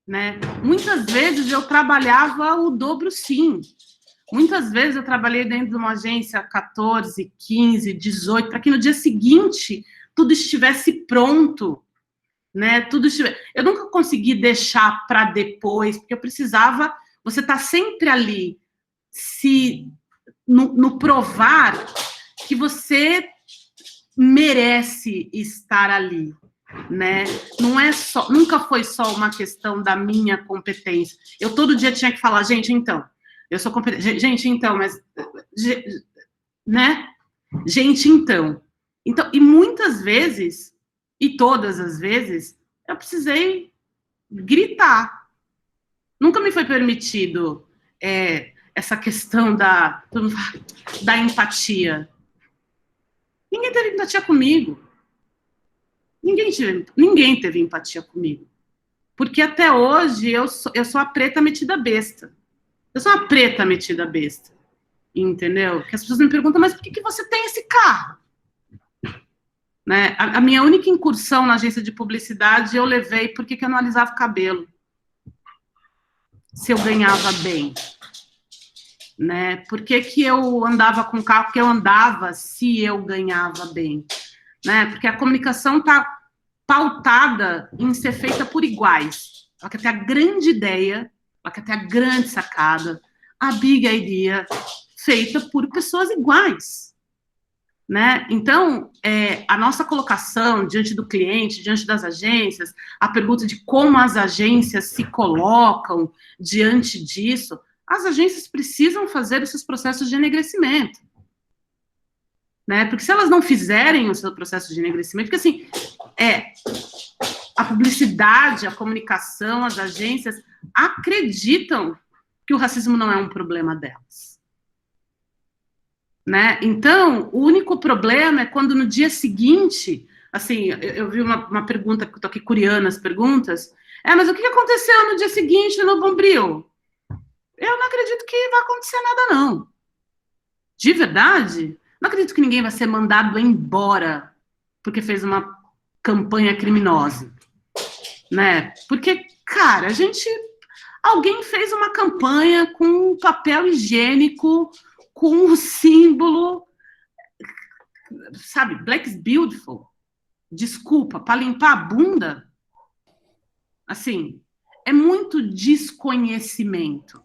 Speaker 3: né? Muitas vezes eu trabalhava o dobro, sim. Muitas vezes eu trabalhei dentro de uma agência 14, 15, 18, para que no dia seguinte tudo estivesse pronto, né? Eu nunca consegui deixar para depois, porque eu precisava. Você está sempre ali, no provar que você merece estar ali. Né? Nunca foi só uma questão da minha competência. Eu todo dia tinha que falar, gente, então, eu sou competente, gente, então, mas, né? Gente, então, e muitas vezes, e todas as vezes, eu precisei gritar. Nunca me foi permitido essa questão da empatia. Ninguém teve empatia comigo. Ninguém teve empatia comigo. Porque até hoje eu sou a preta metida besta. Eu sou uma preta metida besta. Entendeu? Que as pessoas me perguntam, mas por que você tem esse carro? Né? A minha única incursão na agência de publicidade eu levei porque eu não alisava o cabelo. Se eu ganhava bem. Né? Por que eu andava com carro? Porque eu andava se eu ganhava bem. Né? Porque a comunicação tá pautada em ser feita por iguais. Ela quer ter a grande ideia, ela quer ter a grande sacada, a big idea, feita por pessoas iguais. Né? Então, a nossa colocação diante do cliente, diante das agências, a pergunta de como as agências se colocam diante disso, as agências precisam fazer esses processos de enegrecimento. Né? Porque se elas não fizerem o seu processo de enegrecimento, porque assim, a publicidade, a comunicação, as agências acreditam que o racismo não é um problema delas. Né? Então, o único problema é quando no dia seguinte, assim, eu vi uma pergunta, que eu tô aqui curiando as perguntas, mas o que aconteceu no dia seguinte no Bombril? Eu não acredito que vai acontecer nada, não. De verdade, não acredito que ninguém vai ser mandado embora porque fez uma campanha criminosa, né? Porque, cara, alguém fez uma campanha com papel higiênico, com o símbolo, sabe, Black is Beautiful, desculpa, para limpar a bunda, assim, é muito desconhecimento,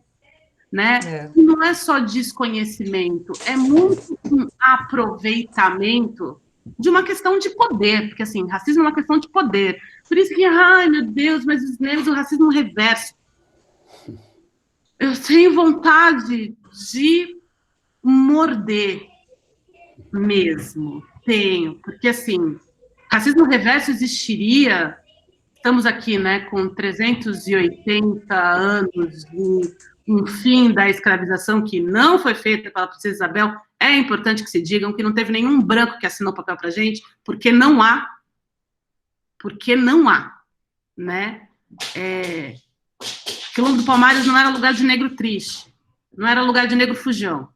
Speaker 3: né? E não é só desconhecimento, é muito um aproveitamento de uma questão de poder, porque, assim, racismo é uma questão de poder. Por isso que, ai, meu Deus, mas os negros, o racismo reverso. Eu tenho vontade de morder mesmo, tenho, porque assim, racismo reverso existiria, estamos aqui, né, com 380 anos de um fim da escravização que não foi feita pela princesa Isabel, é importante que se digam que não teve nenhum branco que assinou papel pra gente, porque não há, né, Quilombo do Palmares não era lugar de negro triste, não era lugar de negro fujão,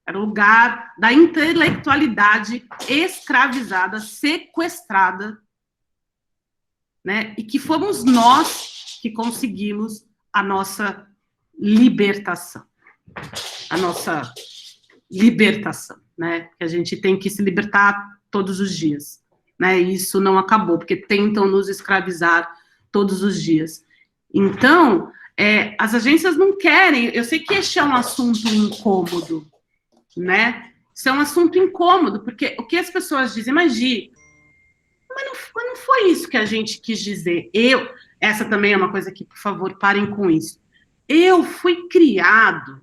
Speaker 3: era o lugar da intelectualidade escravizada, sequestrada, né? E que fomos nós que conseguimos a nossa libertação. A nossa libertação, né? Que a gente tem que se libertar todos os dias, né? E isso não acabou, porque tentam nos escravizar todos os dias. Então, as agências não querem... Eu sei que este é um assunto incômodo, né? Isso é um assunto incômodo, porque o que as pessoas dizem, mas não foi isso que a gente quis dizer. Essa também é uma coisa que, por favor, parem com isso. Eu fui criado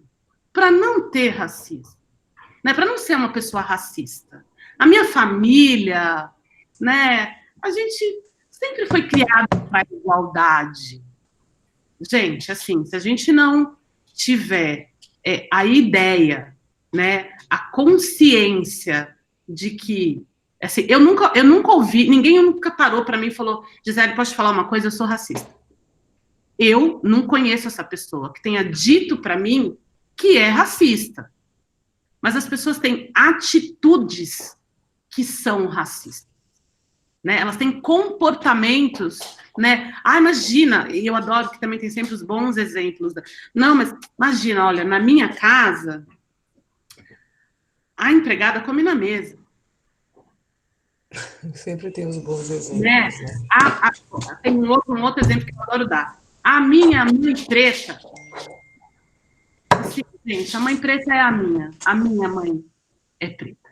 Speaker 3: para não ter racismo, né? Para não ser uma pessoa racista. A minha família, né? A gente sempre foi criado para a igualdade. Gente, assim, se a gente não tiver a ideia, né, a consciência de que, assim, eu nunca ouvi, ninguém nunca parou para mim e falou, Gisele, posso te falar uma coisa, eu sou racista. Eu não conheço essa pessoa que tenha dito para mim que é racista. Mas as pessoas têm atitudes que são racistas, né? Elas têm comportamentos, né? Imagina, e eu adoro que também tem sempre os bons exemplos. Não, mas imagina, olha, na minha casa, a empregada come na mesa.
Speaker 5: Sempre tem os bons exemplos,
Speaker 3: né? Tem um outro exemplo que eu adoro dar. A minha mãe preta. Assim, gente, a mãe preta é a minha mãe é preta.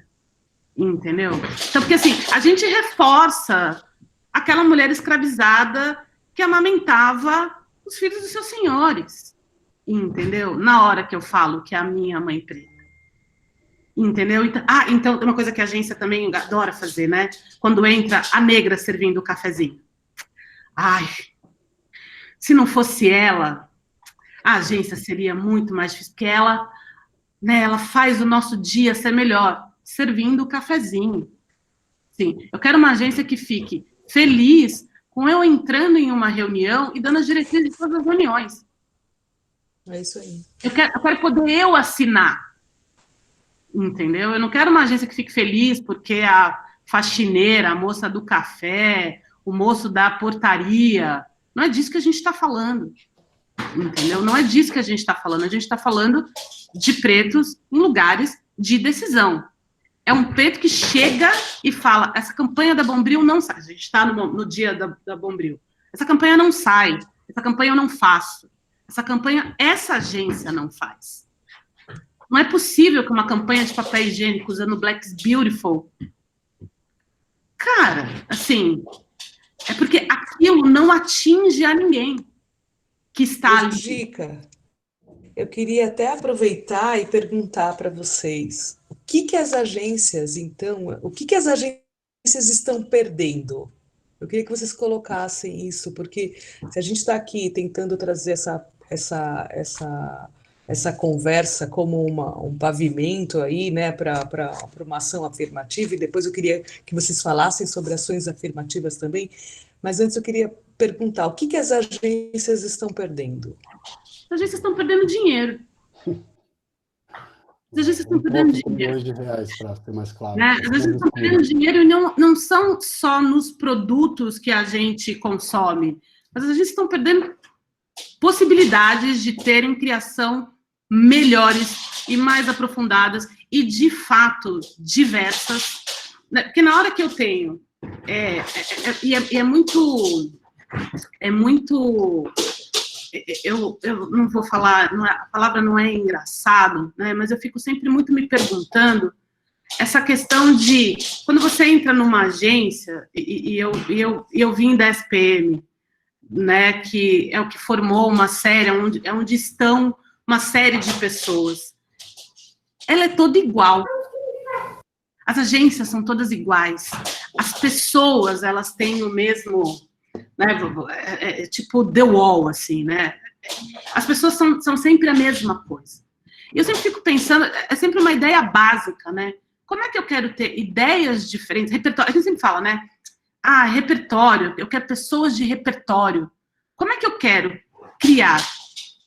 Speaker 3: Entendeu? Então, porque assim, a gente reforça aquela mulher escravizada que amamentava os filhos dos seus senhores. Entendeu? Na hora que eu falo que é a minha mãe preta. Entendeu? Então, tem uma coisa que a agência também adora fazer, né? Quando entra a negra servindo o cafezinho. Ai, se não fosse ela, a agência seria muito mais difícil, porque ela, né, ela faz o nosso dia ser melhor, servindo o cafezinho. Sim, eu quero uma agência que fique feliz com eu entrando em uma reunião e dando as diretrizes de todas as reuniões.
Speaker 5: É isso aí.
Speaker 3: Eu quero poder eu assinar. Entendeu? Eu não quero uma agência que fique feliz porque a faxineira, a moça do café, o moço da portaria... Não é disso que a gente está falando. Entendeu? Não é disso que a gente está falando. A gente está falando de pretos em lugares de decisão. é um preto que chega e fala, essa campanha da Bombril não sai. A gente está no dia da Bombril. Essa campanha não sai. Essa campanha eu não faço. Essa campanha, essa agência não faz. Não é possível que uma campanha de papel higiênico usando Black is Beautiful... Cara, assim... É porque aquilo não atinge a ninguém que está ali.
Speaker 5: Dica. Eu queria até aproveitar e perguntar para vocês o que as agências, então, o que as agências estão perdendo? Eu queria que vocês colocassem isso, porque se a gente está aqui tentando trazer essa conversa como um pavimento aí, né, para uma ação afirmativa, e depois eu queria que vocês falassem sobre ações afirmativas também, mas antes eu queria perguntar, o que as agências estão perdendo?
Speaker 3: As agências estão perdendo dinheiro. As agências estão perdendo dinheiro.
Speaker 4: R$1 para ser mais claro.
Speaker 3: Né? As agências estão perdendo dinheiro e não são só nos produtos que a gente consome, mas as agências estão perdendo possibilidades de terem criação melhores e mais aprofundadas e, de fato, diversas. Porque na hora que eu tenho... é muito... Eu não vou falar, a palavra não é engraçado, né, mas eu fico sempre muito me perguntando essa questão de, quando você entra numa agência, e eu vim da SPM, né, que é o que formou uma série, onde estão uma série de pessoas, ela é toda igual. As agências são todas iguais. As pessoas, elas têm o mesmo... Né, tipo The Wall, assim, né? As pessoas são sempre a mesma coisa. E eu sempre fico pensando, é sempre uma ideia básica, né? Como é que eu quero ter ideias diferentes? Repertório, a gente sempre fala, né? Repertório, eu quero pessoas de repertório. Como é que eu quero criar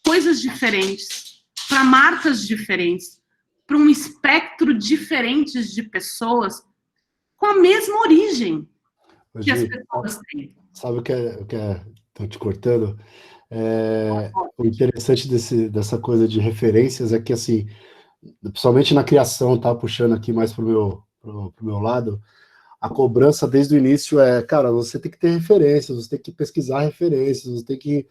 Speaker 3: coisas diferentes, para marcas diferentes, para um espectro diferente de pessoas com a mesma origem que as pessoas têm?
Speaker 4: Sabe o que é... Estou te cortando. O interessante dessa coisa de referências é que, assim, principalmente na criação, tá puxando aqui mais pro meu lado, a cobrança desde o início cara, você tem que ter referências, você tem que pesquisar referências, você tem que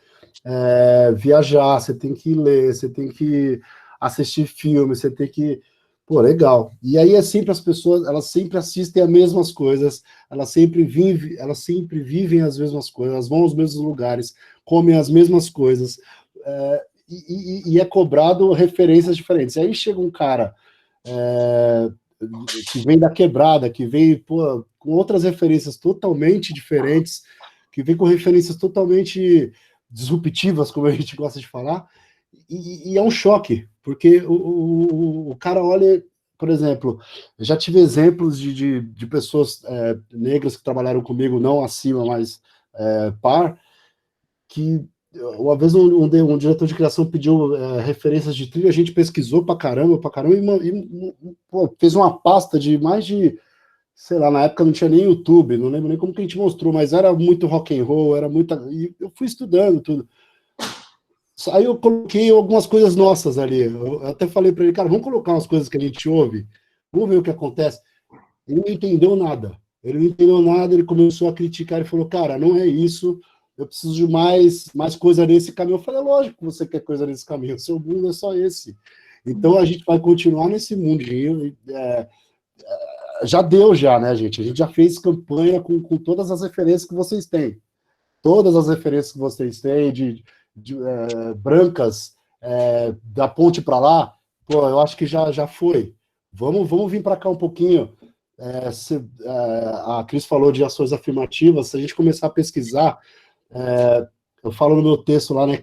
Speaker 4: viajar, você tem que ler, você tem que assistir filme, você tem que... Pô, legal. E aí as pessoas, elas sempre assistem as mesmas coisas, elas sempre vivem as mesmas coisas, elas vão aos mesmos lugares, comem as mesmas coisas, e é cobrado referências diferentes. E aí chega um cara que vem da quebrada, que vem com outras referências totalmente diferentes, que vem com referências totalmente disruptivas, como a gente gosta de falar, e é um choque, porque o cara olha, por exemplo, eu já tive exemplos de pessoas negras que trabalharam comigo, não acima, mas par, que uma vez um diretor de criação pediu referências de trilha, a gente pesquisou pra caramba, e fez uma pasta de mais de, sei lá, na época não tinha nem YouTube, não lembro nem como que a gente mostrou, mas era muito rock and roll, e eu fui estudando tudo. Aí eu coloquei algumas coisas nossas ali. Eu até falei para ele, cara, vamos colocar umas coisas que a gente ouve, vamos ver o que acontece. Ele não entendeu nada. Ele começou a criticar e falou, cara, não é isso, eu preciso de mais coisa nesse caminho. Eu falei, lógico que você quer coisa nesse caminho, o seu mundo é só esse. Então a gente vai continuar nesse mundinho. Já deu, né, gente? A gente já fez campanha com todas as referências que vocês têm. Todas as referências que vocês têm brancas, da ponte para lá, pô, eu acho que já foi. Vamos vir para cá um pouquinho. A Cris falou de ações afirmativas, se a gente começar a pesquisar, eu falo no meu texto lá, né,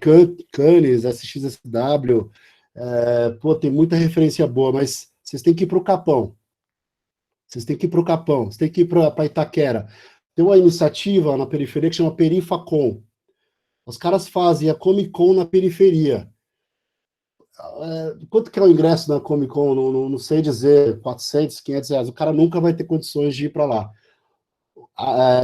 Speaker 4: Cannes, SXSW, pô, tem muita referência boa, mas vocês têm que ir para o Capão. Vocês têm que ir para Itaquera. Tem uma iniciativa na periferia que chama Perifacom. Os caras fazem a Comic Con na periferia. Quanto que é o ingresso na Comic Con? Não sei dizer, 400, 500 reais. O cara nunca vai ter condições de ir para lá.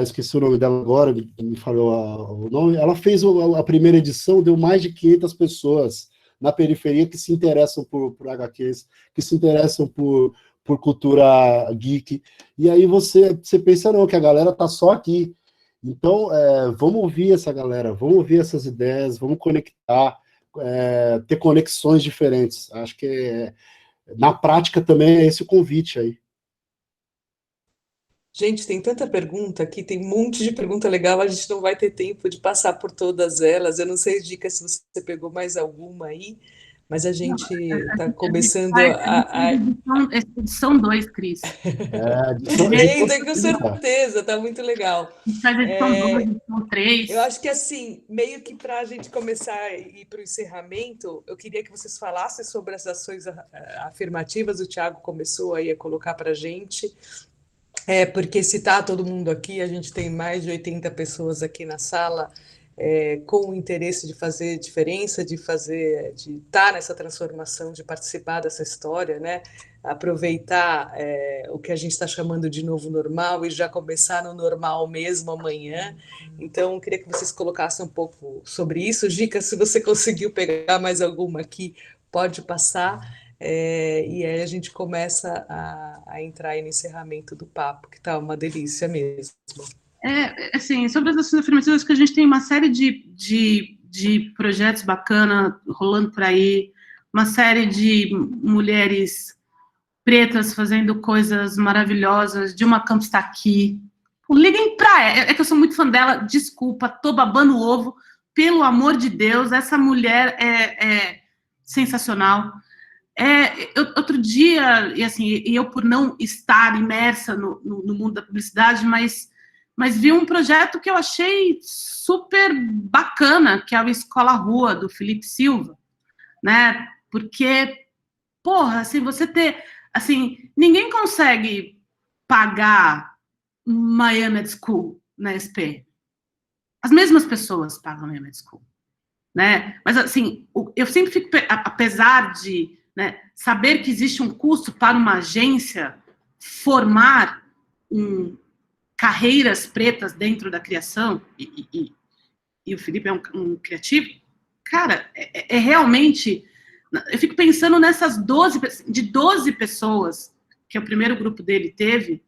Speaker 4: Esqueci o nome dela agora, me falou o nome. Ela fez a primeira edição, deu mais de 500 pessoas na periferia que se interessam por HQs, que se interessam por por cultura geek. E aí você pensa, não, que a galera tá só aqui. Então, vamos ouvir essa galera, vamos ouvir essas ideias, vamos conectar, ter conexões diferentes. Acho que na prática também é esse o convite aí.
Speaker 5: Gente, tem tanta pergunta aqui, tem um monte de pergunta legal, a gente não vai ter tempo de passar por todas elas. Eu não sei, Dica, se você pegou mais alguma aí, mas a gente está começando a...
Speaker 3: Edição 2, Cris.
Speaker 5: Tem com certeza, tá muito legal.
Speaker 3: Faz edição 2, edição 3.
Speaker 5: Eu acho que assim, meio que para a gente começar a ir para o encerramento, eu queria que vocês falassem sobre as ações afirmativas, o Thiago começou aí a colocar para a gente. Porque se está todo mundo aqui, a gente tem mais de 80 pessoas aqui na sala com o interesse de fazer diferença, de estar nessa transformação, de participar dessa história, né? Aproveitar o que a gente está chamando de novo normal e já começar no normal mesmo amanhã. Então, eu queria que vocês colocassem um pouco sobre isso. Gica, se você conseguiu pegar mais alguma aqui, pode passar. E aí a gente começa a entrar aí no encerramento do papo, que está uma delícia mesmo.
Speaker 3: Assim, sobre as ações afirmativas, que a gente tem uma série de projetos bacanas rolando por aí, uma série de mulheres pretas fazendo coisas maravilhosas. Dilma Campos está aqui. Liguem para ela, é que eu sou muito fã dela, desculpa, tô babando o ovo, pelo amor de Deus, essa mulher é sensacional. Outro dia, e eu por não estar imersa no mundo da publicidade, mas vi um projeto que eu achei super bacana, que é o Escola Rua, do Felipe Silva, né? Porque, porra, assim, você ter... Assim, ninguém consegue pagar Miami School na SP. As mesmas pessoas pagam Miami School, né? Mas, assim, eu sempre fico... Apesar de... Né, saber que existe um custo para uma agência formar carreiras pretas dentro da criação, e o Felipe é um criativo, cara, realmente... Eu fico pensando nessas 12 pessoas que o primeiro grupo dele teve,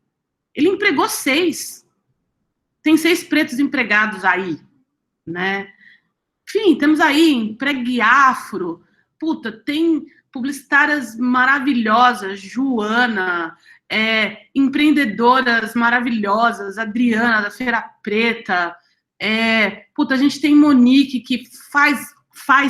Speaker 3: ele empregou 6. Tem 6 pretos empregados aí, né? Enfim, temos aí Empregue Afro, puta, tem... publicitárias maravilhosas, Joana, empreendedoras maravilhosas, Adriana, da Feira Preta, a gente tem Monique, que faz. A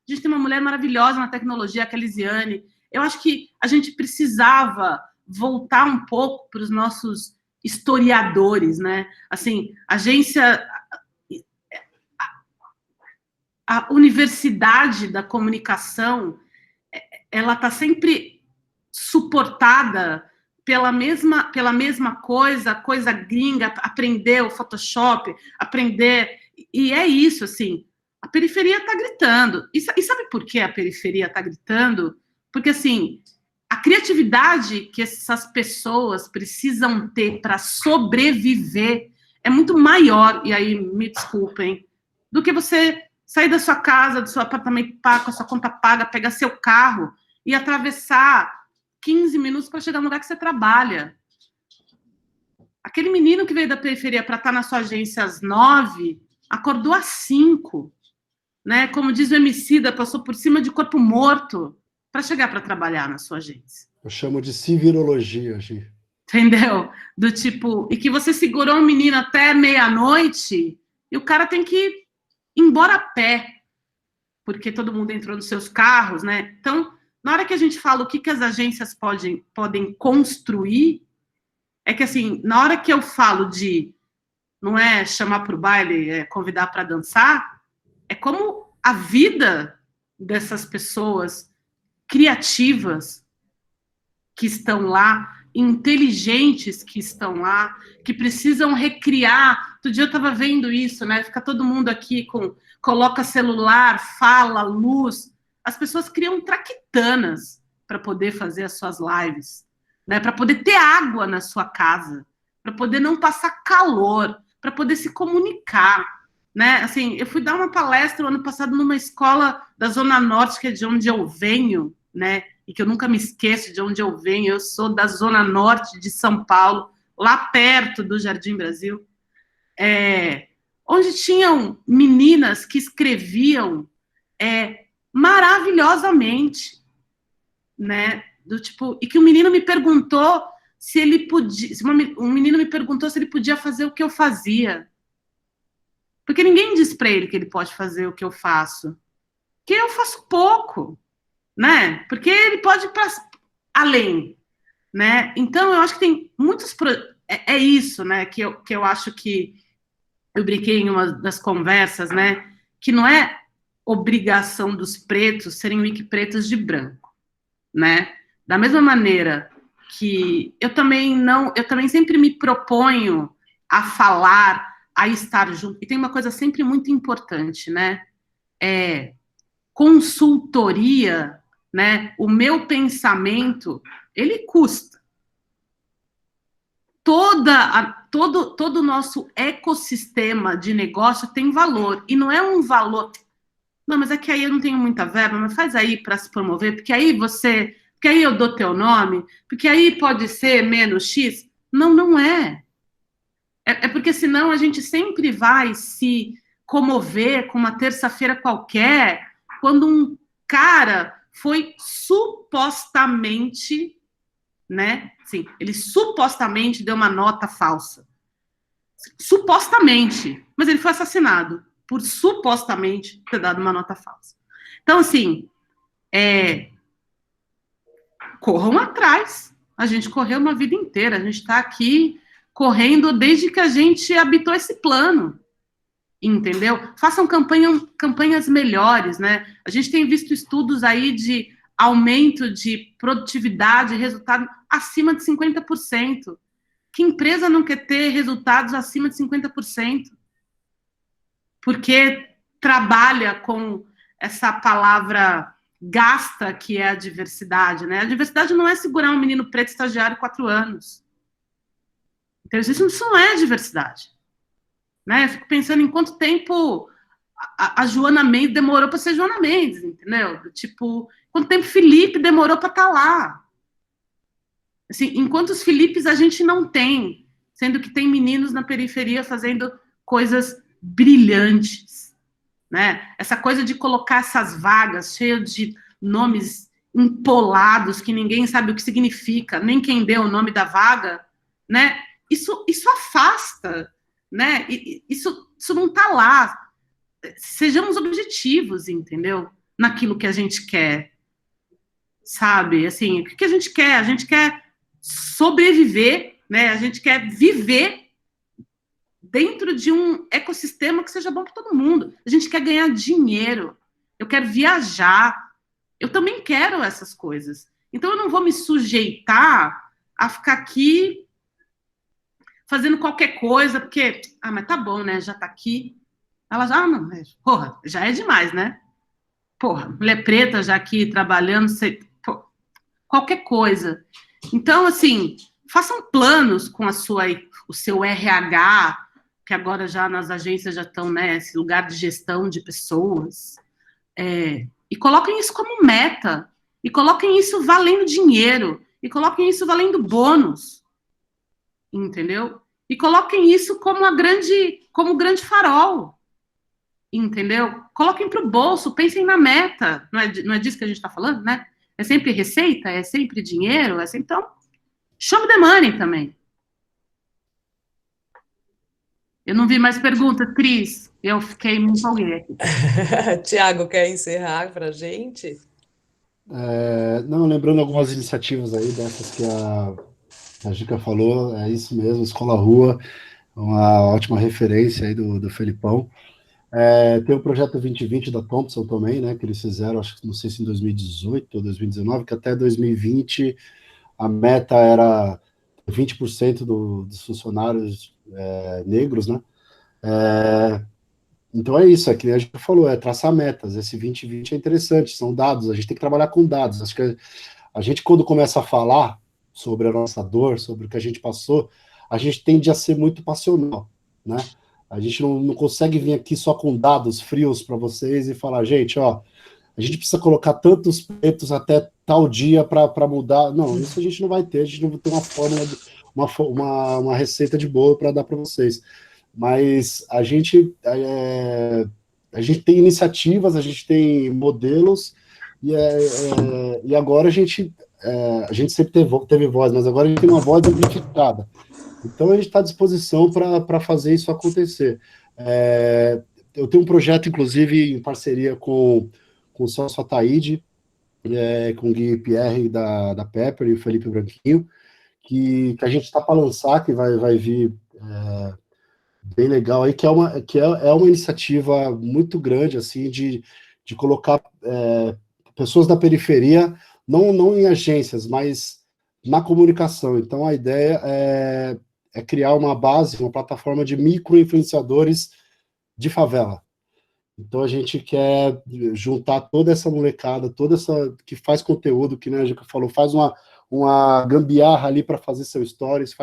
Speaker 3: gente tem uma mulher maravilhosa na tecnologia, a Kelisiane. Eu acho que a gente precisava voltar um pouco para os nossos historiadores, né? Assim, a universidade da comunicação, ela está sempre suportada pela mesma coisa gringa, aprender o Photoshop, e é isso, assim, a periferia está gritando. E sabe por que a periferia está gritando? Porque, assim, a criatividade que essas pessoas precisam ter para sobreviver é muito maior, e aí, me desculpem, do que você sair da sua casa, do seu apartamento pago, com a sua conta paga, pegar seu carro e atravessar 15 minutos para chegar no lugar que você trabalha. Aquele menino que veio da periferia para estar na sua agência às 9, acordou às 5, né? Como diz o Emicida, passou por cima de corpo morto para chegar para trabalhar na sua agência.
Speaker 4: Eu chamo de civirologia, Gi.
Speaker 3: Entendeu? Do tipo, e que você segurou um menino até meia-noite e o cara tem que ir embora a pé, porque todo mundo entrou nos seus carros, né? Então, na hora que a gente fala o que as agências podem construir, é que, assim, na hora que eu falo de, não é chamar para o baile, é convidar para dançar, é como a vida dessas pessoas criativas que estão lá, inteligentes que estão lá, que precisam recriar. Outro dia eu estava vendo isso, né? Fica todo mundo aqui coloca celular, fala, luz. As pessoas criam traquitanas para poder fazer as suas lives, né? Para poder ter água na sua casa, para poder não passar calor, para poder se comunicar, né? Assim, eu fui dar uma palestra o ano passado numa escola da Zona Norte, que é de onde eu venho, né? e que eu nunca me esqueço de onde eu venho. Eu sou da zona norte de São Paulo, lá perto do Jardim Brasil, onde tinham meninas que escreviam maravilhosamente, né? Do tipo, e que um menino me perguntou se ele podia, um menino me perguntou se ele podia fazer o que eu fazia. Porque ninguém diz para ele que ele pode fazer o que eu faço. Que eu faço pouco, né? Porque ele pode ir para além, né? Então, eu acho que tem muitos... É isso, né? Que eu acho que... Eu brinquei em uma das conversas, né? Que não é obrigação dos pretos serem wikipretos de branco, né? Da mesma maneira que eu também sempre me proponho a falar, a estar junto. E tem uma coisa sempre muito importante, né? Consultoria, né? O meu pensamento, ele custa. Todo o nosso ecossistema de negócio tem valor. E não é um valor... Não, mas é que aí eu não tenho muita verba, mas faz aí para se promover, porque aí eu dou teu nome, porque aí pode ser menos X. Não, não é. É porque senão a gente sempre vai se comover com uma terça-feira qualquer, quando um cara foi supostamente, né? Sim, ele supostamente deu uma nota falsa. Supostamente. Mas ele foi assassinado por supostamente ter dado uma nota falsa. Então, assim, corram atrás. A gente correu uma vida inteira. A gente está aqui correndo desde que a gente habitou esse plano. Entendeu? Façam campanhas melhores, né? A gente tem visto estudos aí de aumento de produtividade e resultado acima de 50%. Que empresa não quer ter resultados acima de 50%? Porque trabalha com essa palavra gasta que é a diversidade, né? A diversidade não é segurar um menino preto estagiário 4 anos. Então, isso não é diversidade. Né? Eu fico pensando em quanto tempo a Joana Mendes demorou para ser Joana Mendes, entendeu? Tipo, quanto tempo Felipe demorou para estar lá. Assim, em quantos Filipes a gente não tem, sendo que tem meninos na periferia fazendo coisas brilhantes, né? Essa coisa de colocar essas vagas cheias de nomes empolados que ninguém sabe o que significa, nem quem deu o nome da vaga, né? Isso afasta, né? Isso não está lá. Sejamos objetivos, entendeu? Naquilo que a gente quer, sabe? Assim, o que a gente quer? A gente quer sobreviver, né? A gente quer viver dentro de um ecossistema que seja bom para todo mundo. A gente quer ganhar dinheiro. Eu quero viajar. Eu também quero essas coisas. Então, eu não vou me sujeitar a ficar aqui fazendo qualquer coisa, porque, mas tá bom, né? Já tá aqui. Ela já, não, porra, já é demais, né? Porra, mulher preta já aqui trabalhando, qualquer coisa. Então, assim, façam planos com o seu RH, que agora já nas agências já estão, né, esse lugar de gestão de pessoas, e coloquem isso como meta, e coloquem isso valendo dinheiro, e coloquem isso valendo bônus, entendeu? E coloquem isso como o grande farol, entendeu? Coloquem para o bolso, pensem na meta, não é disso que a gente está falando, né? É sempre receita, é sempre dinheiro, então, show me the money também. Eu não vi mais perguntas, Cris, eu me empolguei aqui.
Speaker 5: Tiago, quer encerrar para a gente?
Speaker 4: Não, lembrando algumas iniciativas aí, dessas que a Gica falou, é isso mesmo, Escola Rua, uma ótima referência aí do Felipão. Tem o projeto 2020 da Thompson também, né, que eles fizeram, acho que não sei se em 2018 ou 2019, que até 2020 a meta era 20% dos funcionários negros, né? Então é isso, que nem a gente falou, traçar metas. Esse 2020 é interessante, são dados, a gente tem que trabalhar com dados. Acho que a gente, quando começa a falar sobre a nossa dor, sobre o que a gente passou, a gente tende a ser muito passional, né? A gente não consegue vir aqui só com dados frios para vocês e falar, gente, ó, a gente precisa colocar tantos pretos até tal dia para mudar. Não, isso a gente não vai ter, a gente não vai ter uma fórmula, uma receita de bolo para dar para vocês. Mas a gente tem iniciativas, a gente tem modelos, e agora a gente sempre teve voz, mas agora a gente tem uma voz amplificada. Então a gente está à disposição para fazer isso acontecer. Eu tenho um projeto, inclusive, em parceria com o Celso Ataíde, com o Gui Pierre da Pepper e o Felipe Branquinho, que a gente está para lançar, que vai vir bem legal aí, que é uma iniciativa muito grande, assim, de colocar pessoas da periferia, não em agências, mas na comunicação. Então a ideia é criar uma base, uma plataforma de micro-influenciadores de favela. Então a gente quer juntar toda essa molecada, toda essa que faz conteúdo, que, né, a gente falou, faz uma gambiarra ali para fazer seu stories,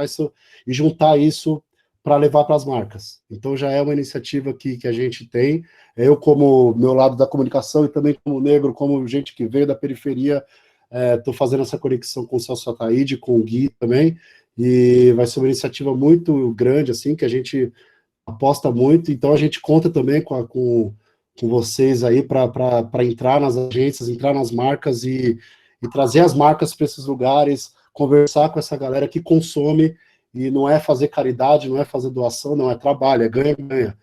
Speaker 4: e juntar isso para levar para as marcas. Então já é uma iniciativa que a gente tem. Eu, como meu lado da comunicação, e também como negro, como gente que veio da periferia, estou fazendo essa conexão com o Celso Ataíde, com o Gui também, e vai ser uma iniciativa muito grande, assim, que a gente aposta muito. Então a gente conta também com vocês aí para entrar nas agências, entrar nas marcas e trazer as marcas para esses lugares, conversar com essa galera que consome, e não é fazer caridade, não é fazer doação, não, é trabalho, é ganha-ganha.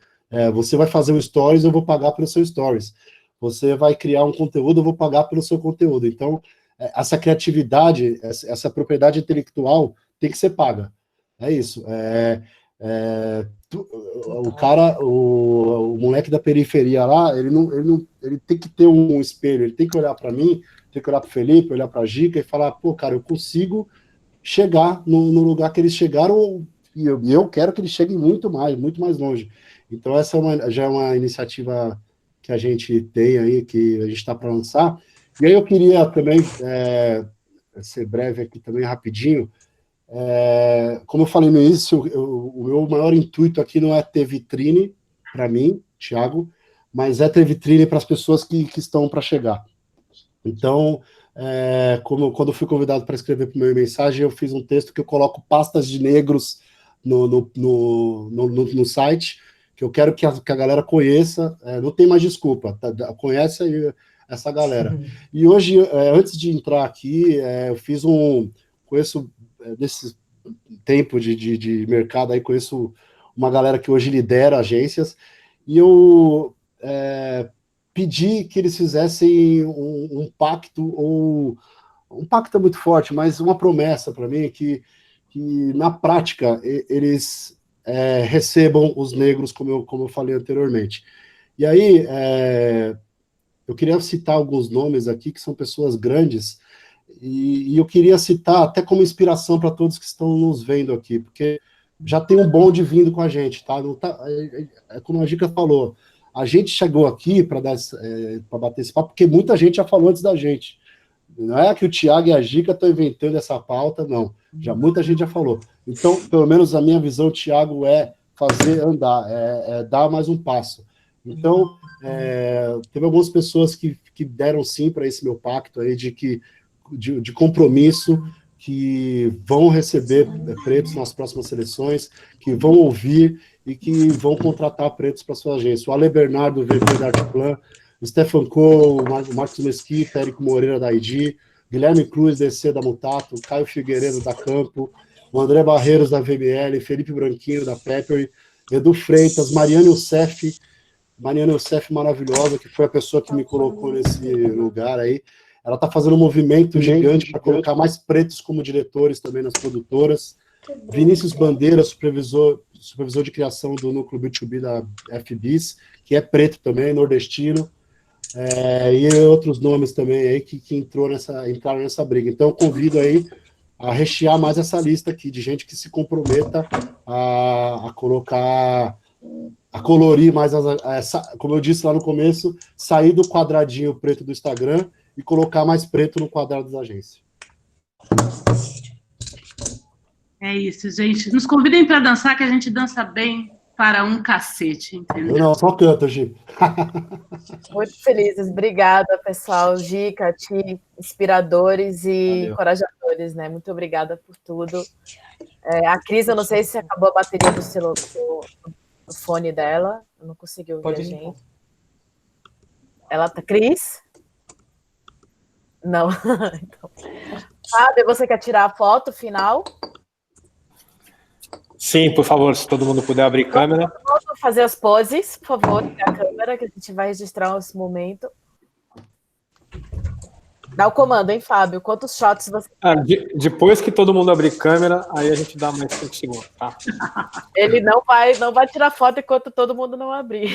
Speaker 4: Você vai fazer um stories, eu vou pagar pelo seu stories. Você vai criar um conteúdo, eu vou pagar pelo seu conteúdo. Então, essa criatividade, essa propriedade intelectual tem que ser paga. É isso. O moleque da periferia lá, ele tem que ter um espelho, ele tem que olhar para mim, tem que olhar para o Felipe, olhar para a Gica e falar, pô, cara, eu consigo chegar no lugar que eles chegaram, e eu quero que eles cheguem muito mais longe. Então essa já é uma iniciativa que a gente tem aí, que a gente está para lançar. E aí eu queria também ser breve aqui também, rapidinho. Como eu falei no início, o meu maior intuito aqui não é ter vitrine para mim, Thiago, mas é ter vitrine para as pessoas que estão para chegar. Então, quando eu fui convidado para escrever para o meu mensagem, eu fiz um texto que eu coloco pastas de negros no site, que eu quero que a galera conheça, não tem mais desculpa, conhece aí essa galera. E hoje, antes de entrar aqui, eu fiz conheço desse tempo de mercado aí, conheço uma galera que hoje lidera agências, e eu pedi que eles fizessem um pacto, ou um pacto é muito forte, mas uma promessa para mim, que na prática eles recebam os negros, como eu falei anteriormente. E aí, eu queria citar alguns nomes aqui, que são pessoas grandes, e eu queria citar até como inspiração para todos que estão nos vendo aqui, porque já tem um bonde vindo com a gente, tá? Não tá, como a Gica falou, a gente chegou aqui para bater esse papo, porque muita gente já falou antes da gente. Não é que o Thiago e a Gica estão inventando essa pauta, não. Muita gente já falou. Então, pelo menos a minha visão, Thiago, é fazer andar, dar mais um passo. Então, teve algumas pessoas que deram sim para esse meu pacto aí de compromisso, que vão receber pretos nas próximas seleções, que vão ouvir e que vão contratar pretos para sua agência. O Ale Bernardo, VP da Artplan, o Stefan Kohl, o Marcos Mesquita, Érico Moreira da ID, Guilherme Cruz, DC da Mutato, Caio Figueiredo da Campo, o André Barreiros da VML, Felipe Branquinho da Pepper, Edu Freitas, Mariana Youssef maravilhosa, que foi a pessoa que me colocou nesse lugar aí. Ela está fazendo um movimento gigante para colocar mais pretos como diretores também nas produtoras. Vinícius Bandeira, supervisor de criação do núcleo B2B da FBIS, que é preto também, nordestino, e outros nomes também aí que entraram nessa briga. Então eu convido aí a rechear mais essa lista aqui de gente que se comprometa a colocar, a colorir mais, como eu disse lá no começo, sair do quadradinho preto do Instagram e colocar mais preto no quadrado da agência.
Speaker 3: É isso, gente. Nos convidem para dançar, que a gente dança bem. para um cacete, entendeu?
Speaker 4: Eu não, só canto, Gi.
Speaker 1: Muito felizes. Obrigada, pessoal. Gi, Cati, inspiradores e
Speaker 6: Valeu.
Speaker 1: encorajadores, né? Muito obrigada por tudo. A Cris, eu não sei se acabou a bateria do fone dela. Eu não consegui ouvir
Speaker 5: Pode
Speaker 1: a
Speaker 5: ir.
Speaker 1: gente. Ela tá... Cris? Não. Então. Fábio, você quer tirar a foto final?
Speaker 6: Sim, por favor, se todo mundo puder abrir câmera.
Speaker 1: Vamos fazer as poses, por favor, a câmera, que a gente vai registrar esse momento. Dá o comando, hein, Fábio? Quantos shots você...
Speaker 6: Depois que todo mundo abrir câmera, aí a gente dá mais 5 segundos, tá?
Speaker 1: Ele não vai tirar foto enquanto todo mundo não abrir.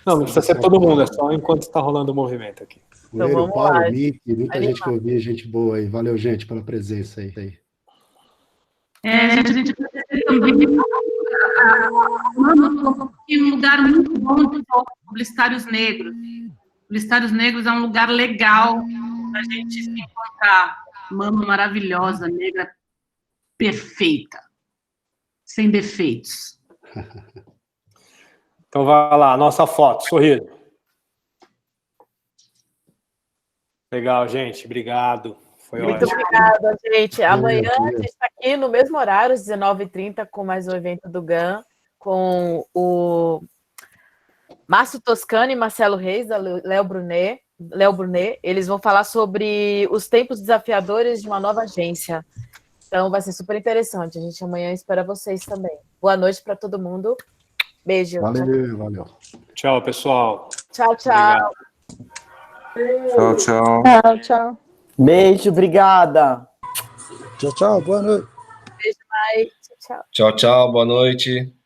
Speaker 6: Não precisa ser todo mundo, é só enquanto está rolando o movimento aqui.
Speaker 1: Então,
Speaker 4: Coelho,
Speaker 1: vamos
Speaker 4: Paulo,
Speaker 1: lá.
Speaker 4: Mick, muita
Speaker 1: Animado.
Speaker 4: gente que eu vi, gente boa aí. Valeu, gente, pela presença aí.
Speaker 3: A gente precisa também um lugar muito bom de publicitários negros. Publicitários negros é um lugar legal para a gente se encontrar. Mama maravilhosa, negra, perfeita, sem defeitos.
Speaker 6: Então vai lá, nossa foto, sorriso. Legal, gente, obrigado. Foi
Speaker 1: Muito
Speaker 6: ótimo.
Speaker 1: obrigada, gente. Amanhã
Speaker 4: valeu.
Speaker 1: a gente está aqui no mesmo horário, às 19h30, com mais um evento do GAN, com o Márcio Toscano e Marcelo Reis, da Léo Brunet. Eles vão falar sobre os tempos desafiadores de uma nova agência. Então vai ser super interessante. A gente amanhã espera vocês também. Boa noite para todo mundo. Beijo.
Speaker 4: Valeu.
Speaker 6: Tchau, pessoal.
Speaker 1: Tchau, tchau.
Speaker 6: Obrigado.
Speaker 7: Tchau.
Speaker 8: Tchau, tchau.
Speaker 7: Beijo, obrigada.
Speaker 8: Tchau, tchau. Boa noite.
Speaker 1: Beijo, Mai. Tchau, tchau.
Speaker 9: Tchau, tchau, boa noite.